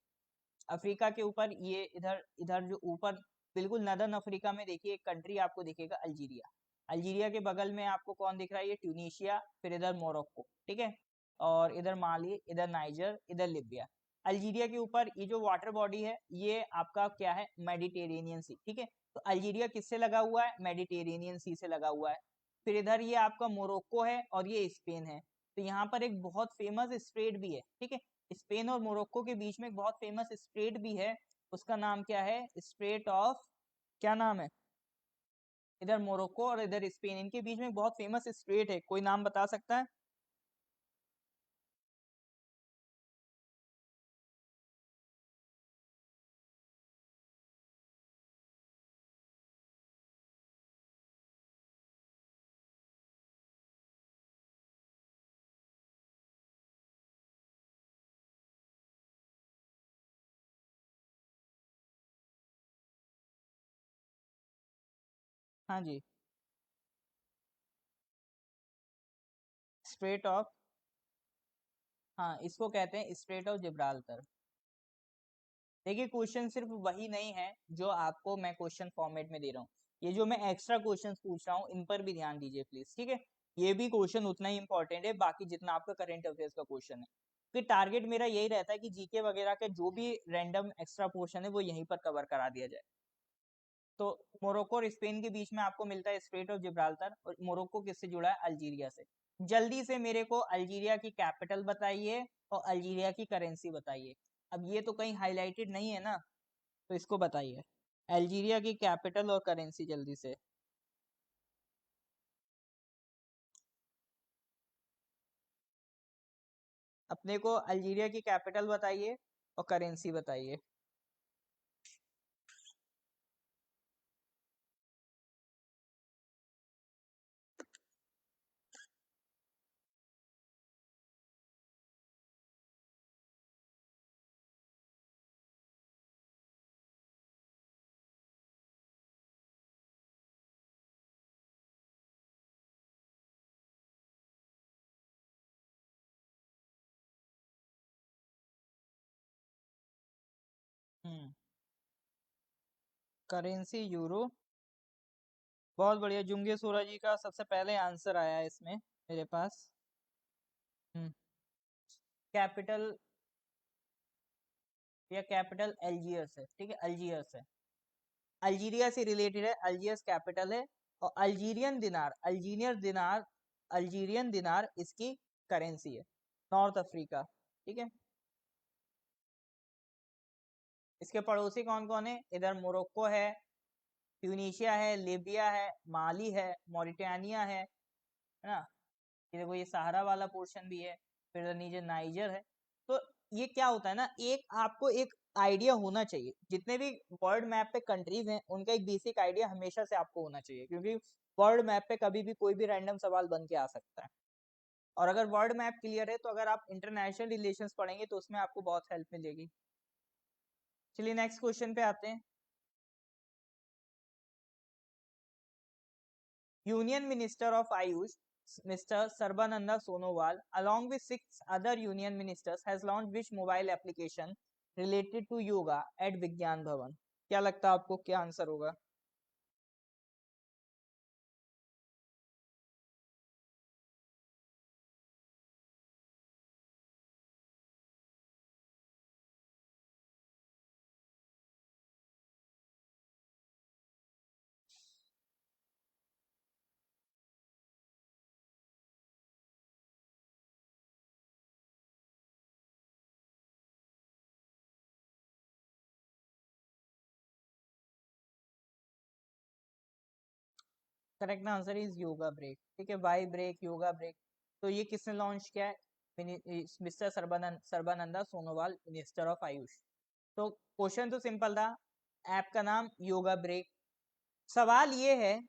अफ्रीका के ऊपर ये इधर इधर जो ऊपर बिल्कुल नदर्न अफ्रीका में देखिए एक कंट्री आपको दिखेगा, अल्जीरिया। अल्जीरिया के बगल में आपको कौन दिख रहा है? ये ट्यूनीशिया, फिर इधर मोरक्को। ठीक है, और इधर माली, इधर नाइजर, इधर लिबिया। अल्जीरिया के ऊपर ये जो वाटर बॉडी है ये आपका क्या है? मेडिटेरेनियन सी। ठीक है, तो अल्जीरिया किससे लगा हुआ है? मेडिटेरेनियन सी से लगा हुआ है। फिर इधर ये आपका मोरक्को है और ये स्पेन है। तो यहाँ पर एक बहुत फेमस स्ट्रेट भी है। ठीक है, स्पेन और मोरक्को के बीच में एक बहुत फेमस स्ट्रेट भी है, उसका नाम क्या है? स्ट्रेट ऑफ, क्या नाम है? इधर मोरक्को और इधर स्पेन, इनके बीच में बहुत फेमस स्ट्रेट है, कोई नाम बता सकता है? हाँ जी, स्ट्रेट ऑफ, हाँ इसको कहते हैं स्ट्रेट ऑफ जिब्राल्टर। देखिए क्वेश्चन सिर्फ वही नहीं है जो आपको मैं क्वेश्चन फॉर्मेट में दे रहा हूँ, ये जो मैं एक्स्ट्रा क्वेश्चन पूछ रहा हूँ इन पर भी ध्यान दीजिए प्लीज। ठीक है, ये भी क्वेश्चन उतना ही इंपॉर्टेंट है बाकी जितना आपका करंट अफेयर्स का क्वेश्चन है। फिर टारगेट मेरा यही रहता है कि जीके वगैरह के जो भी रैंडम एक्स्ट्रा पोर्शन है वो यहीं पर कवर करा दिया जाए। तो मोरक्को और स्पेन के बीच में आपको मिलता है स्ट्रेट ऑफ जिब्राल्टर, और मोरक्को किससे जुड़ा है? अल्जीरिया से। जल्दी से मेरे को अल्जीरिया की कैपिटल बताइए और अल्जीरिया की करेंसी बताइए। अब ये तो कहीं हाईलाइटेड नहीं है ना, तो इसको बताइए, अल्जीरिया की कैपिटल और करेंसी जल्दी से। अपने को अल्जीरिया की कैपिटल बताइए और करेंसी बताइए। हम्म, करेंसी यूरो। बहुत बढ़िया, जुंगे सोरा जी का सबसे पहले आंसर आया है इसमें मेरे पास। हम्म, कैपिटल, या कैपिटल अल्जियर्स है। ठीक है, अल्जियर्स है, अल्जीरिया से रिलेटेड है, अल्जियर्स कैपिटल है। और अल्जीरियन दिनार इसकी करेंसी है। North Africa. ठीक है, इसके पड़ोसी कौन कौन है? इधर मोरक्को है, ट्यूनीशिया है, लिबिया है, माली है, मॉरिटानिया है ना? ये देखो, ये सहारा वाला पोर्शन भी है, फिर नीचे नाइजर है। तो ये क्या होता है ना, एक आपको एक आइडिया होना चाहिए, जितने भी वर्ल्ड मैप पे कंट्रीज हैं उनका एक बेसिक आइडिया हमेशा से आपको होना चाहिए, क्योंकि वर्ल्ड मैप पे कभी भी कोई भी रैंडम सवाल बन के आ सकता है। और अगर वर्ल्ड मैप क्लियर है तो अगर आप इंटरनेशनल रिलेशंस पढ़ेंगे तो उसमें आपको बहुत हेल्प मिलेगी। चलिए नेक्स्ट क्वेश्चन पे आते हैं। Union minister of Ayush mister Sarbananda Sonowal along with 6 other union ministers has launched which mobile application related to yoga at विज्ञान भवन? क्या लगता है आपको, क्या आंसर होगा? Correct answer is yoga break. ठीक है, वाई ब्रेक, योगा ब्रेक। तो ये किसने लॉन्च किया है? Mister Sarbananda Sonowal, minister of Ayush. तो क्वेश्चन तो सिंपल था, ऐप का नाम योगा ब्रेक। सवाल ये है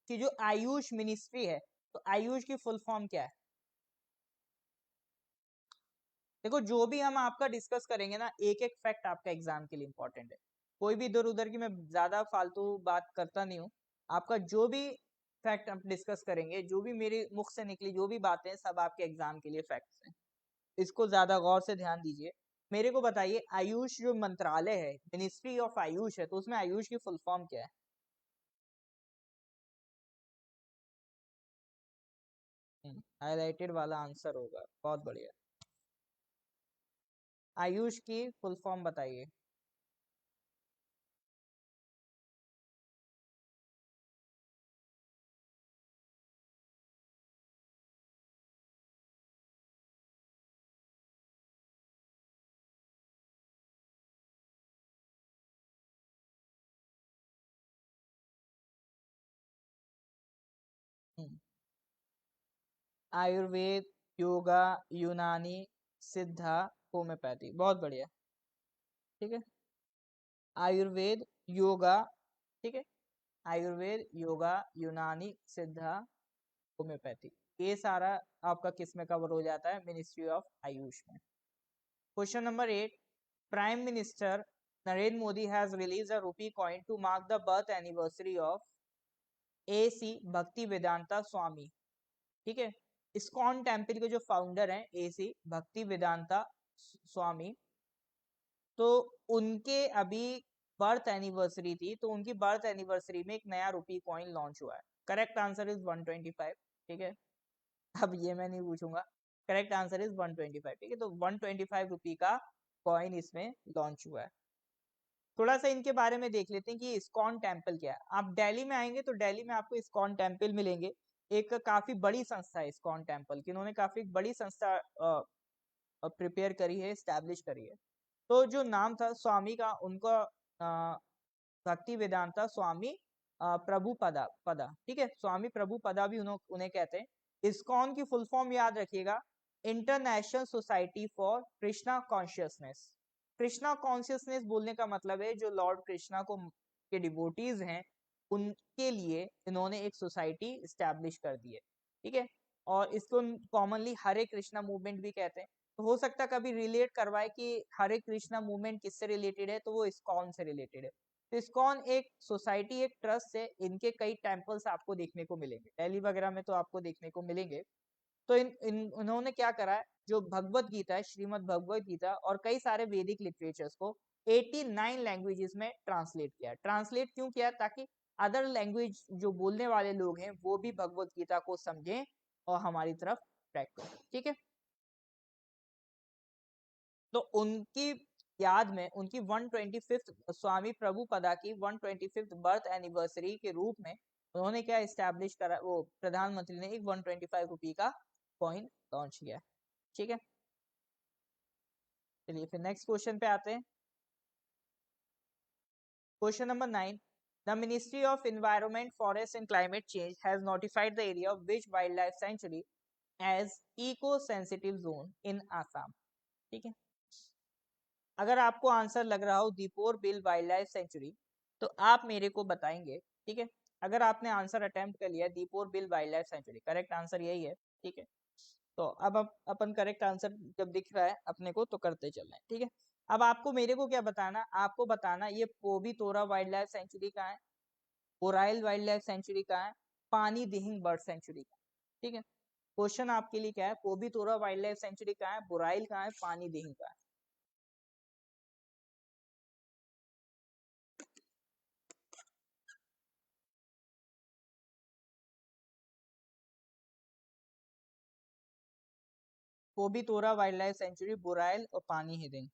कि जो आयुष मिनिस्ट्री है, तो आयुष की फुल फॉर्म क्या है? देखो, जो भी हम आपका डिस्कस करेंगे ना, एक एक फैक्ट आपका एग्जाम के लिए इंपॉर्टेंट है। कोई भी इधर उधर की मैं ज्यादा फालतू बात करता नहीं हूँ। आपका जो भी फैक्ट हम डिस्कस करेंगे, जो भी मेरे मुख से निकली जो भी बातें हैं, सब आपके एग्जाम के लिए फैक्ट्स हैं। इसको ज्यादा गौर से ध्यान दीजिए। मेरे को बताइए, आयुष जो मंत्रालय है, मिनिस्ट्री ऑफ आयुष है, तो उसमें आयुष की फुल फॉर्म क्या है? हाईलाइटेड वाला आंसर होगा, बहुत बढ़िया। आयुष की फुल फॉर्म बताइए। हम्म, आयुर्वेद, योगा, यूनानी, सिद्धा, होम्योपैथी। बहुत बढ़िया। ठीक है, आयुर्वेद, योगा, ठीक है, आयुर्वेद, योगा, यूनानी, सिद्धा, होम्योपैथी, ये सारा आपका किस में कवर हो जाता है? मिनिस्ट्री ऑफ आयुष में। Question number 8, prime minister Narendra Modi has release a rupee coin to mark the birth anniversary of AC Bhakti Vedanta स्वामी। ठीक है, इस्कॉन टेम्पल के जो फाउंडर हैं AC भक्ति वेदांता स्वामी, तो उनके अभी बर्थ एनिवर्सरी थी, तो उनकी बर्थ एनिवर्सरी में एक नया रूपी कॉइन लॉन्च हुआ है। Correct answer is 125। ठीक है, अब ये मैं नहीं पूछूंगा। Correct answer is 125। ठीक है, तो 125 रुपी का कॉइन इसमें लॉन्च हुआ है। थोड़ा सा इनके बारे में देख लेते हैं कि इस्कॉन टेम्पल क्या है। आप दिल्ली में आएंगे तो दिल्ली में आपको इस्कॉन टेम्पल मिलेंगे। एक काफी बड़ी संस्था है इस्कॉन टेम्पल की, इन्होंने काफी बड़ी संस्था प्रिपेयर करी है, स्टैब्लिश करी है। तो जो नाम था स्वामी का, उनका भक्ति वेदांता स्वामी प्रभु पदा पदा। ठीक है, स्वामी प्रभु पदा भी उन्हें कहते हैं। इस्कॉन की फुल फॉर्म याद रखिएगा, international society for Krishna consciousness. Krishna consciousness बोलने का मतलब है जो लॉर्ड कृष्णा को के डिवोटीज हैं, उनके लिए इन्होंने एक सोसाइटी स्टैब्लिश कर दी है। ठीक है, और इसको कॉमनली हरे कृष्णा मूवमेंट भी कहते हैं। तो हो सकता है कभी रिलेट करवाए कि हरे कृष्णा मूवमेंट किससे रिलेटेड है, तो वो इस्कॉन से रिलेटेड है। तो इस्कॉन एक सोसाइटी, एक ट्रस्ट है। इनके कई टेम्पल्स आपको देखने को मिलेंगे, दिल्ली वगैरह में तो आपको देखने को मिलेंगे। तो उन्होंने क्या करा है, जो भगवत गीता है, श्रीमद् भगवत गीता और कई सारे वैदिक लिटरेचर्स को 89 लैंग्वेजेस में ट्रांसलेट किया। ट्रांसलेट क्यों किया? ताकि अदर लैंग्वेज जो बोलने वाले लोग हैं वो भी भगवत गीता को समझें और हमारी तरफ ट्रैक करें। ठीक है, तो उनकी याद में उनकी 125th स्वामी प्रभुपदा की 125th बर्थ एनिवर्सरी के रूप में उन्होंने क्या इस्टेब्लिश करा, वो प्रधानमंत्री ने एक 125 रुपी का कॉइन लॉन्च किया। ठीक है, चलिए फिर नेक्स्ट क्वेश्चन पे आते हैं। Question number 9, the ministry of environment forest and climate change has notified the area of which wild life sanctuary as eco sensitive zone in Assam. ठीक है, अगर आपको आंसर लग रहा हो Deepor Beel wild life sanctuary, तो आप मेरे को बताएंगे। ठीक है, अगर आपने आंसर अटेम्प्ट कर लिया, Deepor Beel wild life century, correct answer यही है, ठीक है। तो अब अपन करेक्ट आंसर जब दिख रहा है अपने को तो करते चल रहे हैं, ठीक है। अब आपको मेरे को क्या बताना, आपको बताना ये पोबी तोरा वाइल्ड लाइफ सेंचुरी कहाँ है, बोराइल वाइल्ड लाइफ सेंचुरी कहाँ है, पानी दिहिंग बर्ड सेंचुरी कहाँ है, ठीक है। क्वेश्चन आपके लिए क्या है, पोबी तोरा वाइल्ड लाइफ सेंचुरी कहाँ है, बोराइल कहाँ है, पानी दिहिंग कहाँ है। पोबी तोरा वाइल्ड लाइफ सेंचुरी, बोराइल और पानी हिदिंग।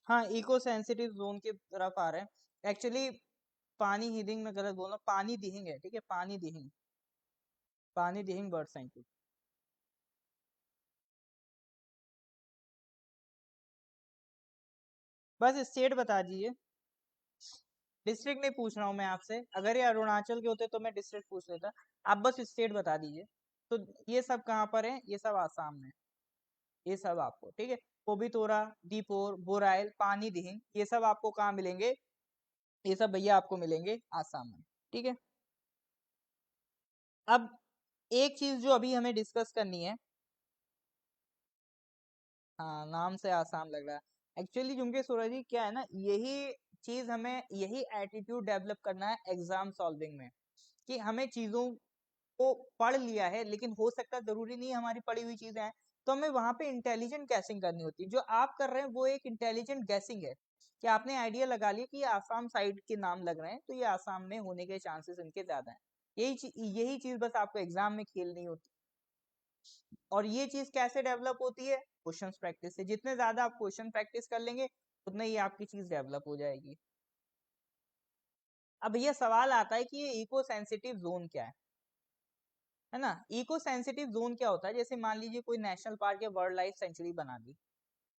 हाँ, इको सेंसिटिव जोन की तरफ आ रहे हैं एक्चुअली। पानी हिदिंग में गलत बोलना, पानी दिहिंग है, ठीक है, पानी दिहिंग, पानी दिहिंग बर्ड सेंचुरी। बस स्टेट बता दीजिए, डिस्ट्रिक्ट नहीं पूछ रहा हूँ मैं आपसे, अगर ये अरुणाचल के होते तो मैं डिस्ट्रिक्ट पूछ लेता, आप बस स्टेट बता दीजिए। तो ये सब कहाँ पर है, ये सब आसाम में, ये सब आपको, ठीक है, पोबितोरा, दीपोर, बोराइल, पानी दिहिंग, ये सब आपको कहाँ मिलेंगे, ये सब भैया आपको मिलेंगे आसाम में, ठीक है। अब एक चीज जो अभी हमें डिस्कस करनी है, हाँ नाम से आसाम लग रहा है एक्चुअली, क्योंकि सूरज जी क्या है ना, यही चीज हमें, यही एटीट्यूड डेवलप करना है एग्जाम सॉल्विंग में, कि हमें चीजों को पढ़ लिया है, लेकिन हो सकता है जरूरी नहीं हमारी पढ़ी हुई चीजें हैं, तो हमें वहां पे इंटेलिजेंट गैसिंग करनी होती है। जो आप कर रहे हैं वो एक इंटेलिजेंट गैसिंग है, कि आपने आइडिया लगा लिया कि ये आसाम साइड के नाम लग रहे हैं, तो ये आसाम में होने के चांसेस इनके ज्यादा हैं। यही चीज बस आपको एग्जाम में खेलनी होती है। और ये चीज कैसे डेवलप होती है, क्वेश्चन प्रैक्टिस से। जितने ज्यादा आप क्वेश्चन प्रैक्टिस कर लेंगे उतना ही आपकी चीज डेवलप हो जाएगी। अब ये सवाल आता है कि ये इको सेंसिटिव जोन क्या है ना। इको सेंसिटिव जोन क्या होता है, जैसे मान लीजिए कोई नेशनल पार्क या वर्ल्ड लाइफ सेंचुरी बना दी,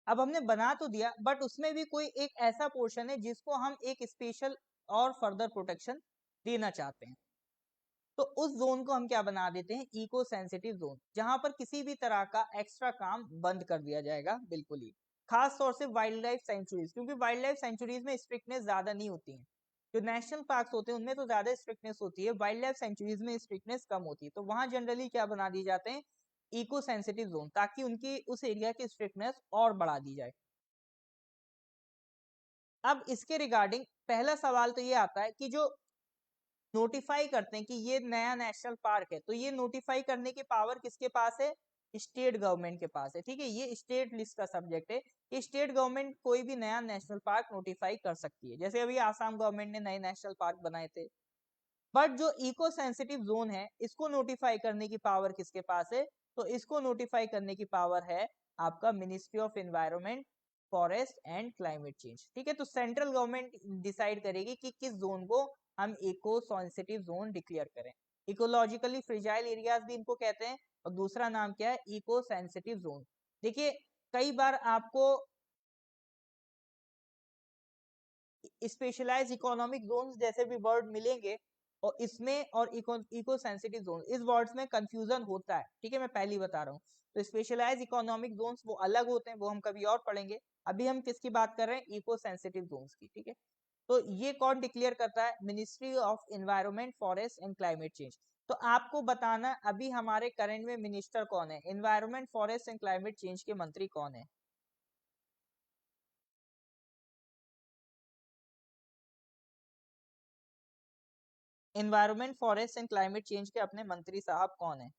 अब हमने बना तो दिया, बट उसमें भी कोई एक ऐसा पोर्शन है जिसको हम एक स्पेशल और फर्दर प्रोटेक्शन देना चाहते हैं, तो उस जोन को हम क्या बना देते हैं, इको सेंसिटिव जोन, जहां पर किसी भी तरह का एक्स्ट्रा काम बंद कर दिया जाएगा बिल्कुल ही। खास तौर से वाइल्ड लाइफ सेंचुरीज, क्योंकि वाइल्ड लाइफ सेंचुरीज में स्ट्रिक्टनेस ज्यादा नहीं होती है, जो नेशनल पार्क होते हैं उनमें तो ज्यादा स्ट्रिक्टनेस होती है, वाइल्ड लाइफ सेंचुरीज में स्ट्रिक्टनेस कम होती है, तो वहां जनरली क्या बना दिए जाते हैं, इको सेंसिटिव जोन, ताकि उनकी उस एरिया की स्ट्रिक्टनेस और बढ़ा दी जाए। अब इसके रिगार्डिंग पहला सवाल तो ये आता है कि जो नोटिफाई करते हैं कि ये नया नेशनल पार्क है, तो ये नोटिफाई करने की पावर किसके पास है, स्टेट गवर्नमेंट के पास है, ठीक है, ये स्टेट लिस्ट का सब्जेक्ट है, कि स्टेट गवर्नमेंट कोई भी नया नेशनल पार्क नोटिफाई कर सकती है, जैसे अभी आसाम गवर्नमेंट ने नए नेशनल पार्क बनाए थे। बट जो इको सेंसिटिव जोन है, इसको नोटिफाई करने की पावर किसके पास है, तो इसको नोटिफाई करने की पावर है आपका ministry of environment, forest and climate change, ठीक है। तो सेंट्रल गवर्नमेंट डिसाइड करेगी कि किस जोन को हम इको सेंसिटिव जोन डिक्लेयर करें। इकोलॉजिकली फ्रिजाइल एरियाज भी इनको कहते हैं, और दूसरा नाम क्या है, इको सेंसिटिव जोन। देखिए कई बार आपको स्पेशलाइज इकोनॉमिक जोन्स जैसे भी वर्ड मिलेंगे, और इसमें और इको सेंसिटिव जोन, इस वर्ड्स में कंफ्यूजन होता है, ठीक है, मैं पहले बता रहा हूँ। तो स्पेशलाइज इकोनॉमिक जोन्स वो अलग होते हैं, वो हम कभी और पढ़ेंगे। अभी हम किसकी बात कर रहे हैं, इको सेंसिटिव जोन्स की, ठीक है। तो ये कौन डिक्लेयर करता है, ministry of environment, forest and climate change. तो आपको बताना अभी हमारे करंट में मिनिस्टर कौन है, environment, forest and climate change के मंत्री कौन है। Environment, forest and climate change के अपने मंत्री साहब कौन है।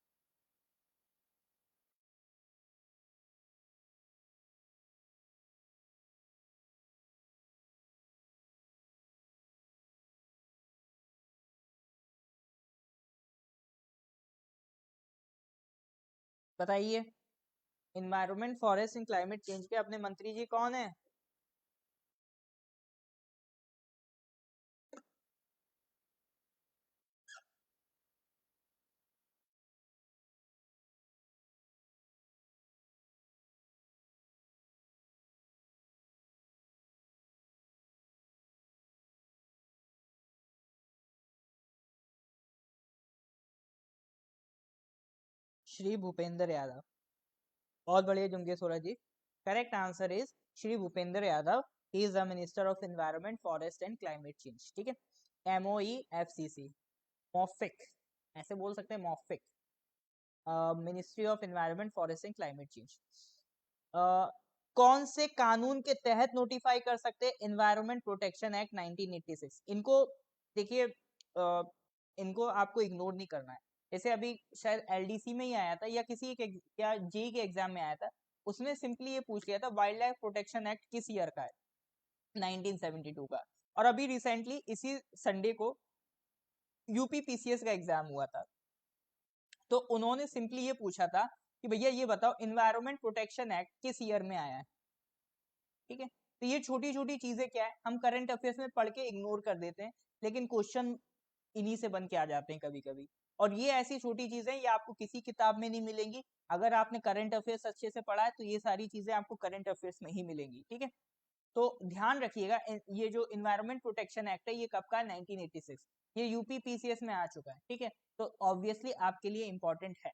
बताइए, environment forest and climate change के अपने मंत्री जी कौन है? श्री भूपेंद्र यादव। बहुत बढ़िया जुमके Suraj ji. Correct answer is Shri Bhupender Yadav. He is the minister of environment forest and climate change. ठीक है, MOEFCC, मॉफिक ऐसे बोल सकते हैं, मॉफिक, ministry of environment forest and climate change. कौन से कानून के तहत नोटिफाई कर सकते हैं? Environment protection act 1986। इनको देखिए, इनको आपको इग्नोर नहीं करना है। जैसे अभी शायद LDC में ही आया था या किसी के या JEE के एग्जाम में आया था, उसमें सिंपली ये पूछ लिया था वाइल्ड लाइफ प्रोटेक्शन एक्ट किस ईयर का है? 1972 का। और अभी रिसेंटली इसी संडे को UP PCS का एग्जाम हुआ था, तो उन्होंने सिंपली ये पूछा था कि भैया ये बताओ एनवायरनमेंट प्रोटेक्शन एक्ट किस ईयर में आया है। ठीक है, तो ये छोटी छोटी चीजें क्या है, हम करंट अफेयर्स में पढ़ के इग्नोर कर देते हैं, लेकिन क्वेश्चन इन्हीं से बन के आ जाते हैं कभी कभी। और ये ऐसी छोटी चीजें ये आपको किसी किताब में नहीं मिलेंगी। अगर आपने करंट अफेयर्स अच्छे से पढ़ा है तो ये सारी चीजें आपको करंट अफेयर्स में ही मिलेंगी। ठीक है, तो ध्यान रखिएगा, ये जो इन्वायरमेंट प्रोटेक्शन एक्ट है ये कब का है? 1986। ये UP PCS में आ चुका है। ठीक है, तो ऑब्वियसली आपके लिए इंपॉर्टेंट है।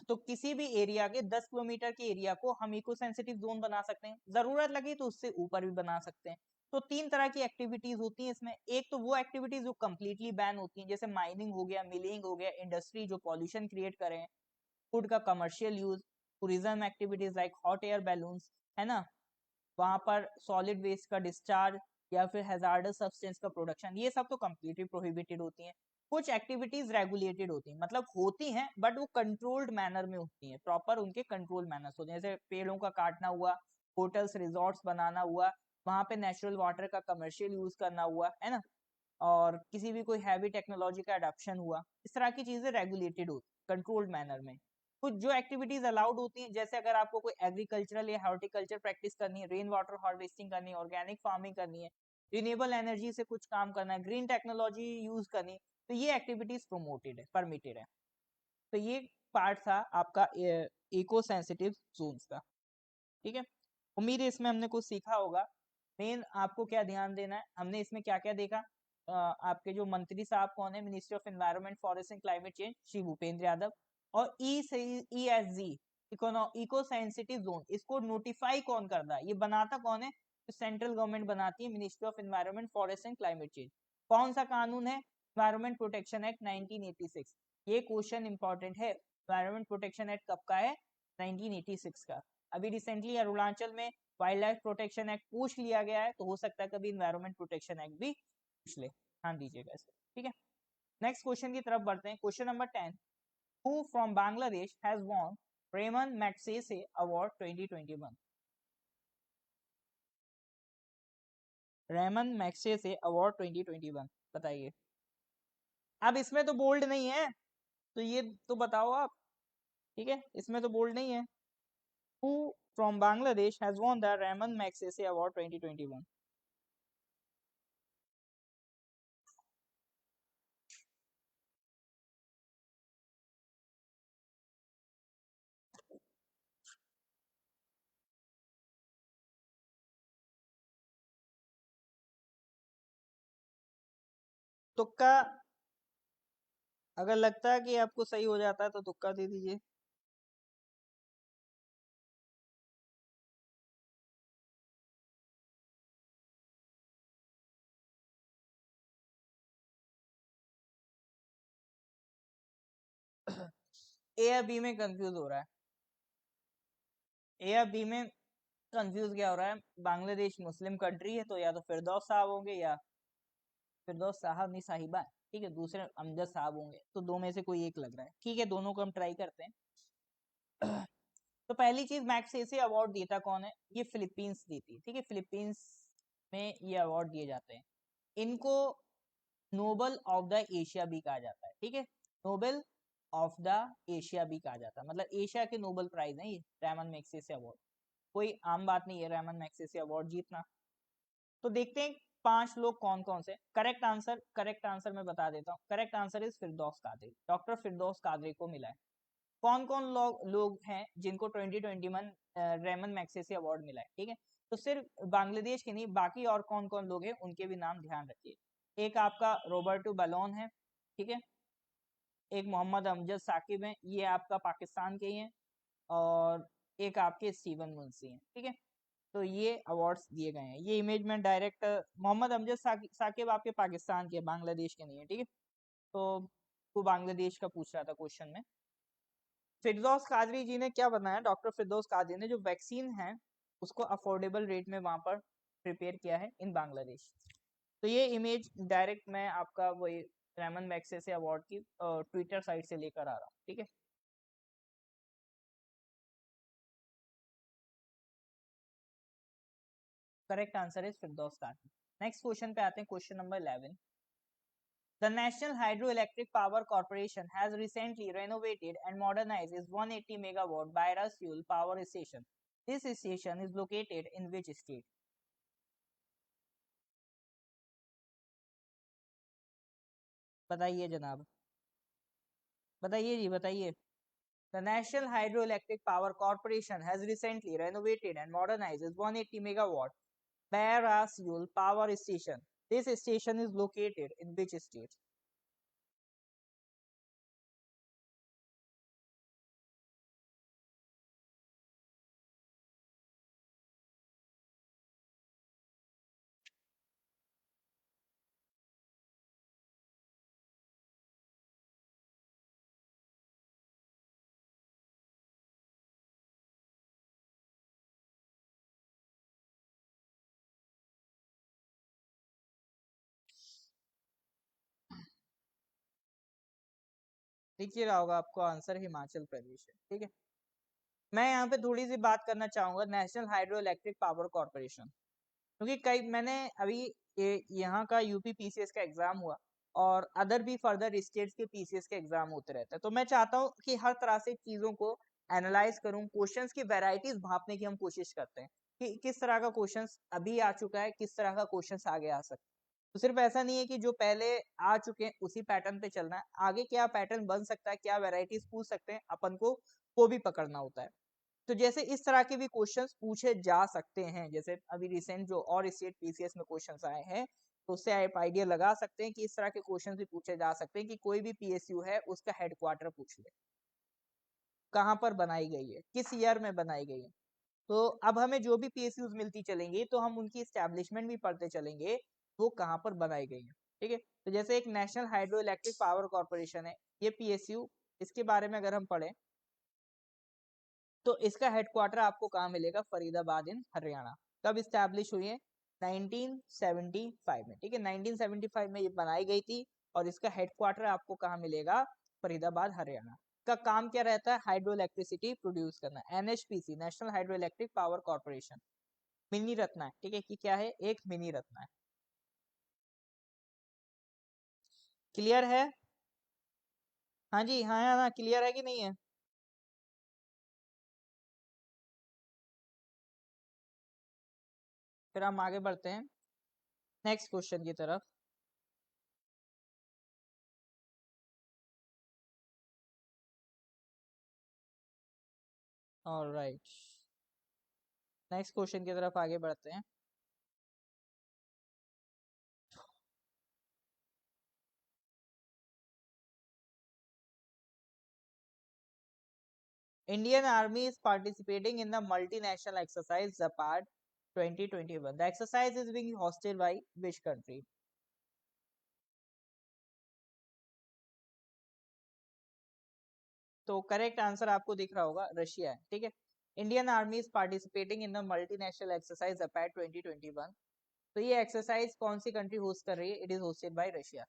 तो किसी भी एरिया के 10 किलोमीटर के एरिया को हम इको सेंसिटिव जोन बना सकते हैं, जरूरत लगी तो उससे ऊपर भी बना सकते हैं। तो 3 तरह की एक्टिविटीज होती हैं इसमें। एक तो वो एक्टिविटीज जो कंप्लीटली बैन होती हैं, जैसे माइनिंग हो गया, मिलिंग हो गया, इंडस्ट्री जो पॉल्यूशन क्रिएट करें, फूड का commercial use, tourism activities like hot air balloons, है ना, वहां पर सॉलिड वेस्ट का डिस्चार्ज या फिर हैजार्डस सब्सटेंस का प्रोडक्शन, ये सब तो कंप्लीटली प्रोहिबिटेड होती हैं। कुछ एक्टिविटीज रेगुलेटेड होती हैं, मतलब होती हैं बट वो कंट्रोल्ड मैनर में होती हैं, प्रॉपर उनके कंट्रोल मैनर्स होते हैं। जैसे पेड़ों का काटना हुआ, होटल्स रिजॉर्ट्स बनाना हुआ, वहां पे नेचुरल वाटर का कमर्शियल यूज करना हुआ, है ना, और किसी भी कोई हैवी टेक्नोलॉजी का अडॉप्शन हुआ, इस तरह की चीजें रेगुलेटेड होती, कंट्रोल्ड मैनर में। कुछ जो एक्टिविटीज अलाउड होती हैं, जैसे अगर आपको कोई एग्रीकल्चरल या हॉर्टिकल्चर प्रैक्टिस करनी है, रेन वाटर हार्वेस्टिंग करनी है, ऑर्गेनिक फार्मिंग करनी है, रिन्यूएबल एनर्जी से कुछ काम करना है, ग्रीन टेक्नोलॉजी यूज करनी, तो ये एक्टिविटीज प्रोमोटेड है, परमिटेड है। तो ये पार्ट था आपका इको सेंसिटिव जोन्स का। ठीक है, उम्मीद है इसमें हमने कुछ सीखा होगा। मेन आपको क्या ध्यान देना है, हमने इसमें क्या क्या देखा, आपके जो मंत्री साहब कौन है? Ministry of environment forest and climate change, Shri Bhupender Yadav. और ESG, इको सेंसिटिव जोन, इसको नोटिफाई कौन करता है, ये बनाता कौन है? तो सेंट्रल गवर्नमेंट बनाती है, ministry of environment forest and climate change. कौन सा कानून है? Environment protection act 1986। ये क्वेश्चन इंपॉर्टेंट है, एनवायरनमेंट प्रोटेक्शन एक्ट कब का है? 1986 का। अभी रिसेंटली अरुणाचल में वाइल्ड लाइफ प्रोटेक्शन एक्ट पूछ लिया गया है, तो हो सकता है कभी इन्वायरमेंट प्रोटेक्शन एक्ट भी पूछ ले, ध्यान दीजिएगा इसको। ठीक है, नेक्स्ट क्वेश्चन की तरफ बढ़ते हैं। Question number 10, who from Bangladesh has won Ramon Magsaysay award 2021? Ramon Magsaysay award 2021, बताइए। अब इसमें तो बोल्ड नहीं है, तो ये तो बताओ आप। ठीक है, इसमें तो बोल्ड नहीं है। Who from Bangladesh has won the Ramon Magsaysay award 2021? तुक्का, अगर लगता है कि आपको सही हो जाता है तो तुक्का दे दीजिए। A या B में कंफ्यूज हो रहा है? A या B में कंफ्यूज क्या हो रहा है? बांग्लादेश मुस्लिम कंट्री है, तो या तो फिरदौस साहब होंगे या फिरदौस साहब नहीं, साहिबा, ठीक है, दूसरे अमजद साहब होंगे, तो दो में से कोई एक लग रहा है। ठीक है, दोनों को हम ट्राई करते हैं। तो पहली चीज, मैग्सेसे अवार्ड देता कौन है? ये फिलीपींस देती है। ठीक है, फिलीपींस में ये अवार्ड दिए जाते हैं। इनको नोबल ऑफ द एशिया भी कहा जाता है। ठीक है, नोबेल ऑफ द एशिया भी कहा जाता है, मतलब एशिया के नोबेल प्राइज है ये रेमन मैग्सेसे अवार्ड, कोई आम बात नहीं है रेमन मैग्सेसे अवार्ड जीतना। तो देखते हैं 5 लोग कौन कौन से। करेक्ट आंसर मैं बता देता हूँ, correct answer is Firdous Kadri, doctor Firdaus Kadri को मिला है। कौन कौन लोग हैं जिनको 2021 रेमन मैग्सेसे अवार्ड मिला है, ठीक है। तो सिर्फ बांग्लादेश के नहीं, बाकी और कौन कौन लोग हैं उनके भी नाम ध्यान रखिए। एक आपका रॉबर्टो बलोन है, ठीक है। एक मोहम्मद अमजद साकिब हैं, ये आपका पाकिस्तान के ही हैं। और एक आपके स्टीवन मुंशी हैं, ठीक है। तो ये अवार्ड्स दिए गए हैं। ये इमेज में डायरेक्ट मोहम्मद अमजद साकिब आपके पाकिस्तान के, बांग्लादेश के नहीं है, ठीक है। तो वो बांग्लादेश का पूछ रहा था क्वेश्चन में। फिरदौस कादरी जी ने क्या बनाया, डॉक्टर फिरदौस कादरी ने जो वैक्सीन है उसको अफोर्डेबल रेट में वहां पर प्रिपेयर किया है इन बांग्लादेश। तो ये इमेज डायरेक्ट मैं आपका वही रेमन मैग्सेसे अवार्ड की ट्विटर साइट से लेकर आ रहा हूँ, ठीक है। Correct answer is Firdous Qadri. Next question पे आते हैं, question number 11। The National Hydroelectric Power Corporation has recently renovated and modernized its 180 megawatt biofuel power station. This station is located in which state? बताइए जनाब, बताइए जी, बताइए। The National Hydroelectric Power Corporation has recently renovated and modernized its 180 megawatt biofuel power station. This station is located in which state? दिख ही रहा होगा आपको, answer Himachal Pradesh है, ठीक है। मैं यहाँ पे थोड़ी सी बात करना चाहूंगा national hydro electric power corporation, क्योंकि कई मैंने अभी यहाँ का यूपी पीसीएस का एग्जाम हुआ और अदर भी फर्दर स्टेट्स के पीसीएस के एग्जाम होते रहते हैं। तो मैं चाहता हूँ कि हर तरह से चीजों को एनालाइज करूँ, क्वेश्चंस की वैरायटीज भापने की हम कोशिश करते हैं कि किस तरह का क्वेश्चंस अभी आ चुका है, किस तरह का क्वेश्चंस आगे आ सकता है। तो सिर्फ ऐसा नहीं है कि जो पहले आ चुके हैं उसी पैटर्न पे चलना है, आगे क्या पैटर्न बन सकता है, क्या वैरायटीज पूछ सकते हैं अपन को, वो भी पकड़ना होता है। तो जैसे इस तरह के भी क्वेश्चंस पूछे जा सकते हैं, जैसे अभी रिसेंट जो और स्टेट पीसीएस में क्वेश्चंस आए हैं, तो उससे आप आइडिया लगा सकते हैं कि इस तरह के क्वेश्चंस भी पूछे जा सकते हैं कि कोई भी पीएसयू है उसका हेडक्वार्टर पूछ ले, कहाँ पर बनाई गई है, किस ईयर में बनाई गई है। तो अब हमें जो भी पीएसयूज मिलती चलेंगी तो हम उनकी स्टैब्लिशमेंट भी पढ़ते चलेंगे, वो कहाँ पर बनाई गई है, ठीक है। तो जैसे एक national hydro electric power corporation है, ये पीएसयू, इसके बारे में अगर हम पढ़ें तो इसका हेडक्वार्टर आपको कहाँ मिलेगा, फरीदाबाद इन हरियाणा। कब स्टैब्लिश हुई है, 1975 में, ठीक है। 1975 में ये बनाई गई थी और इसका हेडक्वार्टर आपको कहाँ मिलेगा, फरीदाबाद हरियाणा। का काम क्या रहता है, हाइड्रो इलेक्ट्रिसिटी प्रोड्यूस करना। NHPC, national hydro electric power corporation, mini Ratna है, ठीक है, कि क्या है, एक मिनी रत्ना है। क्लियर है, हाँ जी, हाँ हाँ, क्लियर है कि नहीं है। फिर हम आगे बढ़ते हैं नेक्स्ट क्वेश्चन की तरफ। ऑलराइट, नेक्स्ट क्वेश्चन की तरफ आगे बढ़ते हैं। Indian Army is participating in the multinational exercise Zapad 2021. The exercise is being hosted by which country? तो करेक्ट आंसर आपको दिख रहा होगा, रशिया है, ठीक है। Indian army is participating in the multinational exercise Zapad 2021। तो ये एक्सरसाइज कौन सी कंट्री होस्ट कर रही है, it is hosted by Russia.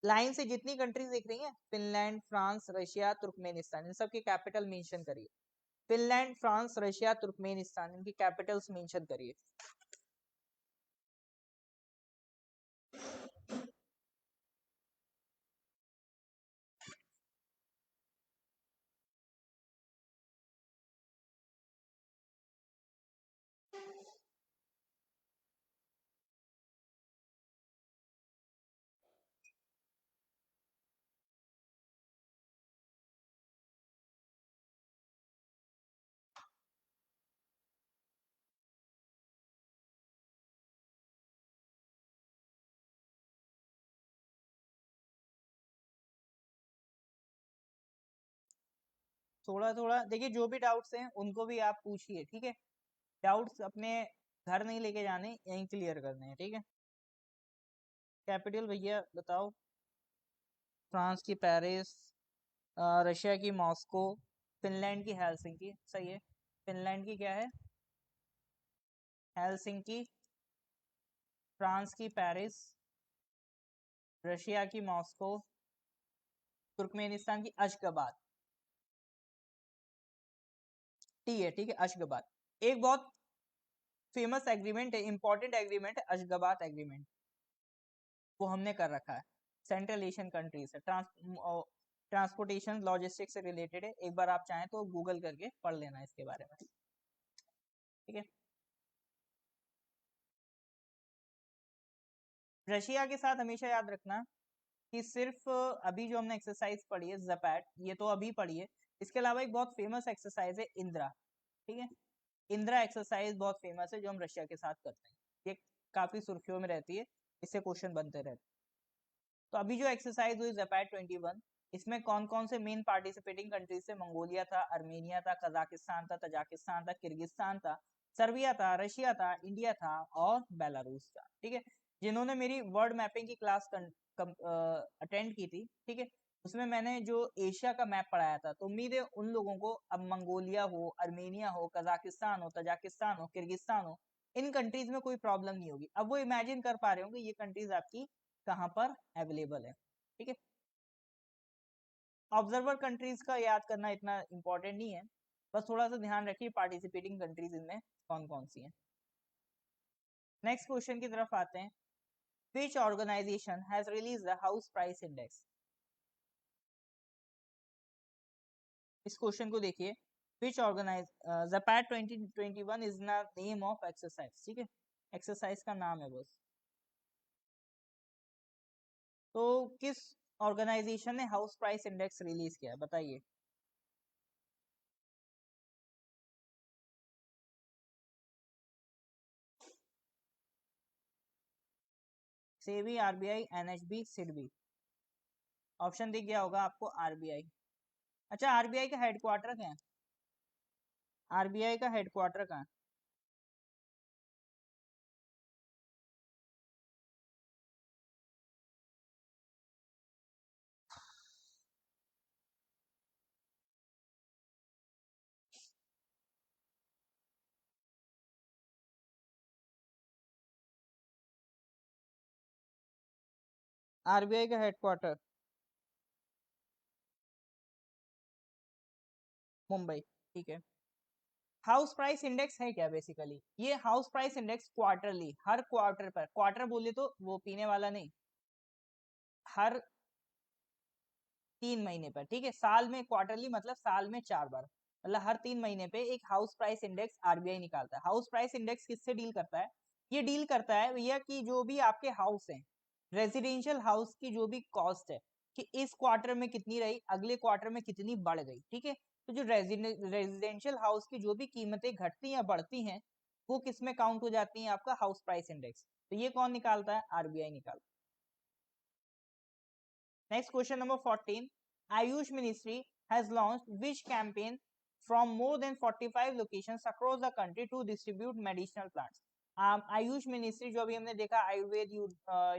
Line से जितनी कंट्रीज दिख रही हैं, फिनलैंड, फ्रांस, रशिया, तुर्कमेनिस्तान, इन सब की कैपिटल मेंशन करिए। फिनलैंड, फ्रांस, रशिया, तुर्कमेनिस्तान, इनकी कैपिटल्स मेंशन करिए। थोड़ा थोड़ा देखिए, जो भी डाउट्स हैं उनको भी आप पूछिए, ठीक है। डाउट्स अपने घर नहीं लेके जाने, यहीं क्लियर करने हैं, ठीक है। कैपिटल भैया बताओ। फ्रांस की पेरिस, रशिया की मॉस्को, फिनलैंड की हेलसिंकी, सही है। फिनलैंड की क्या है? हेलसिंकी। फ्रांस की पेरिस, रशिया की मॉस्को, तुर्कमेनिस्तान की अशगाबाद। ठीक है, ठीक है, अशगाबाद। एक बहुत फेमस एग्रीमेंट है, इंपॉर्टेंट एग्रीमेंट है, अशगाबाद एग्रीमेंट। वो हमने कर रखा है, सेंट्रल एशियन कंट्रीज है, ट्रांसपोर्टेशन लॉजिस्टिक्स से रिलेटेड है। एक बार आप चाहें तो गूगल करके पढ़ लेना इसके बारे में, ठीक है। रशिया के साथ हमेशा याद रखना कि सिर्फ अभी जो हमने एक्सरसाइज पढ़ी है जपैट, ये तो अभी पढ़ी है। इसके अलावा एक बहुत फेमस एक्सरसाइज है इंदिरा, ठीक है। इंदिरा एक्सरसाइज बहुत फेमस है जो हम रशिया के साथ करते हैं। ये काफी सुर्खियों में रहती है, इससे क्वेश्चन बनते रहते हैं। तो अभी जो एक्सरसाइज हुई जपैट 21, इसमें कौन कौन से मेन पार्टिसिपेटिंग कंट्रीज से? मंगोलिया था, अर्मेनिया था, कजाकिस्तान था, तजाकिस्तान था, किर्गिस्तान था, सर्बिया था, रशिया था, इंडिया था और बेलारूस था, ठीक है। जिन्होंने मेरी वर्ल्ड मैपिंग की क्लास अटेंड की थी, ठीक है, उसमें मैंने जो एशिया का मैप पढ़ाया था, तो उम्मीद है उन लोगों को अब मंगोलिया हो, अर्मेनिया हो, कजाकिस्तान हो, तजाकिस्तान हो, किर्गिस्तान हो, इन कंट्रीज में कोई प्रॉब्लम नहीं होगी। अब वो इमेजिन कर पा रहे होंगे ये कंट्रीज आपकी कहाँ पर अवेलेबल है, ठीक है। ऑब्जर्वर कंट्रीज का याद करना इतना इंपॉर्टेंट नहीं है, बस थोड़ा सा ध्यान रखिए पार्टिसिपेटिंग कंट्रीज इनमें कौन कौन सी हैं। नेक्स्ट क्वेश्चन की तरफ आते हैं। Which organisation has release the house price index? इस क्वेश्चन को देखिए। Which organise Zapad 2021 is the name of exercise, ठीक है, एक्सरसाइज का नाम है बस। तो किस ऑर्गेनाइजेशन ने हाउस प्राइस इंडेक्स रिलीज किया बताइए? SEBI, RBI, NHB, SIDBI. Option दिख गया होगा आपको, आरबीआई। अच्छा, आरबीआई का हेडक्वार्टर कहाँ है? आरबीआई का हेडक्वार्टर कहाँ है? आरबीआई का हेडक्वार्टर मुंबई, ठीक है। हाउस प्राइस इंडेक्स है क्या? बेसिकली ये हाउस प्राइस इंडेक्स क्वार्टरली, हर क्वार्टर पर, क्वार्टर बोले तो वो पीने वाला नहीं, हर 3 महीने पर, ठीक है। साल में क्वार्टरली मतलब साल में 4 बार, मतलब हर 3 महीने पे एक हाउस प्राइस इंडेक्स आरबीआई निकालता है। हाउस प्राइस इंडेक्स किससे डील करता है? ये डील करता है भैया कि जो भी आपके हाउस हैं, रेजिडेंशियल हाउस की जो भी कॉस्ट है, कि इस क्वार्टर में कितनी रही, अगले क्वार्टर में कितनी बढ़ गई, ठीक है। तो जो रेजिडेंशियल हाउस की जो भी कीमतें घटती या बढ़ती हैं, वो किस में काउंट हो जाती हैं? आपका हाउस प्राइस इंडेक्स। तो ये कौन निकालता है? आरबीआई निकालता है। Next question number 14। AYUSH ministry has launched which campaign from more than 45 locations across the country to distribute medicinal plants? AYUSH ministry जो अभी हमने देखा, आयुर्वेद,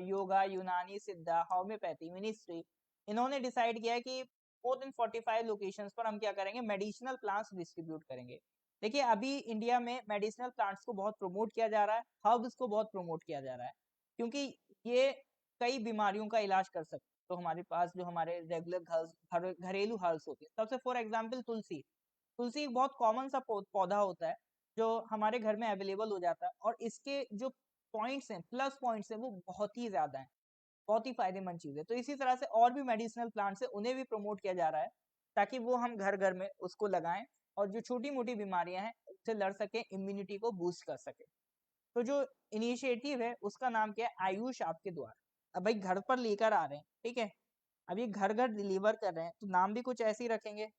योगा, यूनानी, सिद्धा, होम्योपैथी मिनिस्ट्री, इन्होंने डिसाइड किया है कि मोर देन 45 लोकेशंस पर हम क्या करेंगे? मेडिसिनल प्लांट्स डिस्ट्रीब्यूट करेंगे। देखिए, अभी इंडिया में मेडिसिनल प्लांट्स को बहुत प्रमोट किया जा रहा है, हर्ब्स को बहुत प्रमोट किया जा रहा है, क्योंकि ये कई बीमारियों का इलाज कर सकते हैं। तो हमारे पास जो हमारे रेगुलर घरेलू हर्ब्स होते हैं, सबसे फॉर एग्जांपल तुलसी। तुलसी एक बहुत कॉमन सा पौधा होता है जो हमारे घर में अवेलेबल हो जाता है, और इसके जो पॉइंट्स हैं, प्लस पॉइंट्स हैं, वो बहुत ही ज्यादा हैं, बहुत ही फायदेमंद चीज है। तो इसी तरह से और भी मेडिसिनल प्लांट्स है, उन्हें भी प्रमोट किया जा रहा है, ताकि वो हम घर घर में उसको लगाएं, और जो छोटी मोटी बीमारियां हैं उससे लड़ सके, इम्यूनिटी को बूस्ट कर सके। तो जो इनिशिएटिव है उसका नाम क्या है? आयुष आपके द्वार। अब भाई घर पर लेकर आ रहे हैं, ठीक है, अब ये घर घर डिलीवर कर रहे हैं, तो नाम भी कुछ ऐसे ही रखेंगे।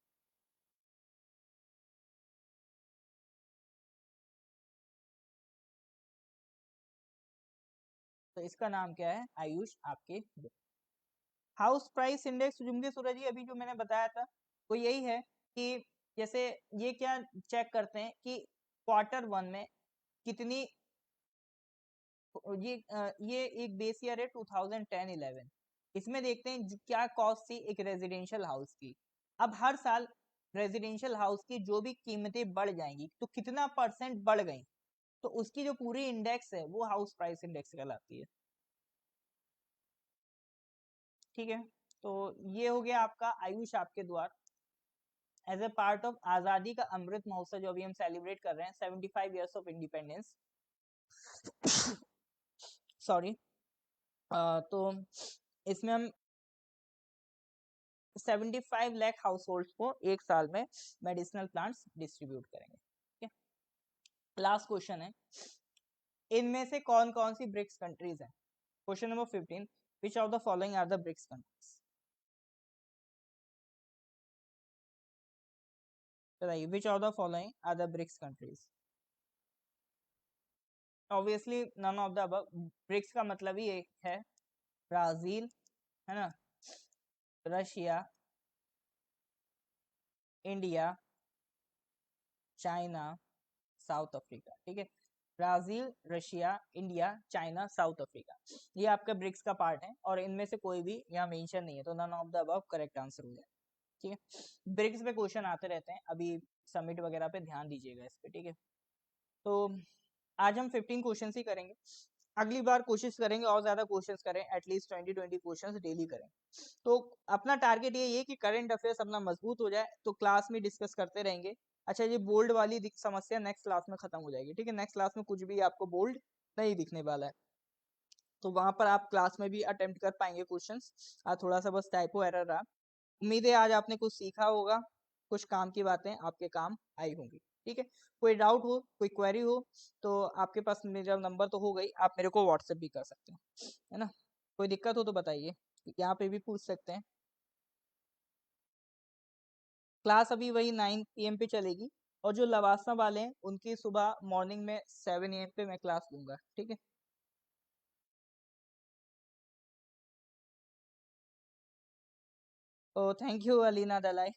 तो इसका नाम क्या है? आयुष आपके द्वार। हाउस प्राइस इंडेक्स जुमके सूरज जी, अभी जो मैंने बताया था वो यही है कि जैसे ये क्या चेक करते हैं कि क्वार्टर 1 में कितनी, ये एक बेस ईयर है 2010-11, इसमें देखते हैं क्या कॉस्ट थी एक रेजिडेंशियल हाउस की। अब हर साल रेजिडेंशियल हाउस की जो भी कीमतें बढ़ जाएंगी तो कितना परसेंट बढ़ गई, तो उसकी जो पूरी इंडेक्स है वो हाउस प्राइस इंडेक्स कहलाती है। ठीक है, तो ये हो गया आपका आयुष आपके द्वार। एज ए पार्ट ऑफ आजादी का अमृत महोत्सव जो अभी हम सेलिब्रेट कर रहे हैं, 75 ईयर्स ऑफ इंडिपेंडेंस, सॉरी, तो इसमें हम 75 लाख हाउस होल्ड को एक साल में मेडिसिनल प्लांट्स डिस्ट्रीब्यूट करेंगे। ठीक है, लास्ट क्वेश्चन है, इनमें से कौन कौन सी ब्रिक्स कंट्रीज हैं? Question number 15, which of the following are the BRICS countries? बताइए, which of the following are the BRICS countries? Obviously none of the above. BRICS का मतलब ही एक है, ब्राजील है ना, Russia, India, China, South Africa. ठीक है, Brazil, Russia, India, China, South Africa, ये आपका ब्रिक्स का पार्ट है और इनमें से कोई भी यहाँ मेंशन नहीं है, तो none of the above correct answer हो जाए। ठीक है, ब्रिक्स पे क्वेश्चन आते रहते हैं, अभी समिट वगैरह पे ध्यान दीजिएगा इस पे। ठीक है, तो आज हम 15 क्वेश्चन ही करेंगे, अगली बार कोशिश करेंगे और ज्यादा क्वेश्चंस करें, एटलीस्ट 20 क्वेश्चंस डेली करें। तो अपना टारगेट ये है कि करंट अफेयर्स अपना मजबूत हो जाए, तो क्लास में डिस्कस करते रहेंगे। अच्छा, ये बोल्ड वाली समस्या नेक्स्ट क्लास में खत्म हो जाएगी। ठीक है, नेक्स्ट क्लास में कुछ भी आपको बोल्ड नहीं दिखने वाला है, तो वहां पर आप क्लास में भी अटेम्प्ट कर पाएंगे क्वेश्चंस। थोड़ा सा बस टाइपो एरर रहा। उम्मीद है आज आपने कुछ सीखा होगा, कुछ काम की बातें आपके काम आई होंगी। ठीक है, कोई डाउट हो, कोई क्वेरी हो, तो आपके पास मेरा नंबर तो हो गई, आप मेरे को व्हाट्सएप भी कर सकते हैं, है ना। कोई दिक्कत हो तो बताइए, यहाँ पे भी पूछ सकते हैं। क्लास अभी वही 9 PM पे चलेगी, और जो लवासा वाले हैं उनकी सुबह मॉर्निंग में 7 AM पे मैं क्लास लूंगा। ठीक है, तो थैंक यू अलीना दलाई।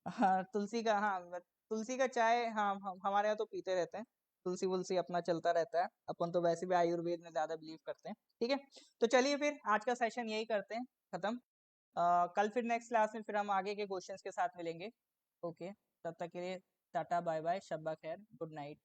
हाँ, तुलसी का, हाँ तुलसी का चाय, हाँ हमारे यहाँ तो पीते रहते हैं, तुलसी वुलसी अपना चलता रहता है, अपन तो वैसे भी आयुर्वेद में ज्यादा बिलीव करते हैं। ठीक है, तो चलिए फिर आज का सेशन यही करते हैं खत्म। कल फिर नेक्स्ट क्लास में फिर हम आगे के क्वेश्चंस के साथ मिलेंगे। ओके, तब तक के लिए टाटा बाय बाय, शब्बा खैर, गुड नाइट।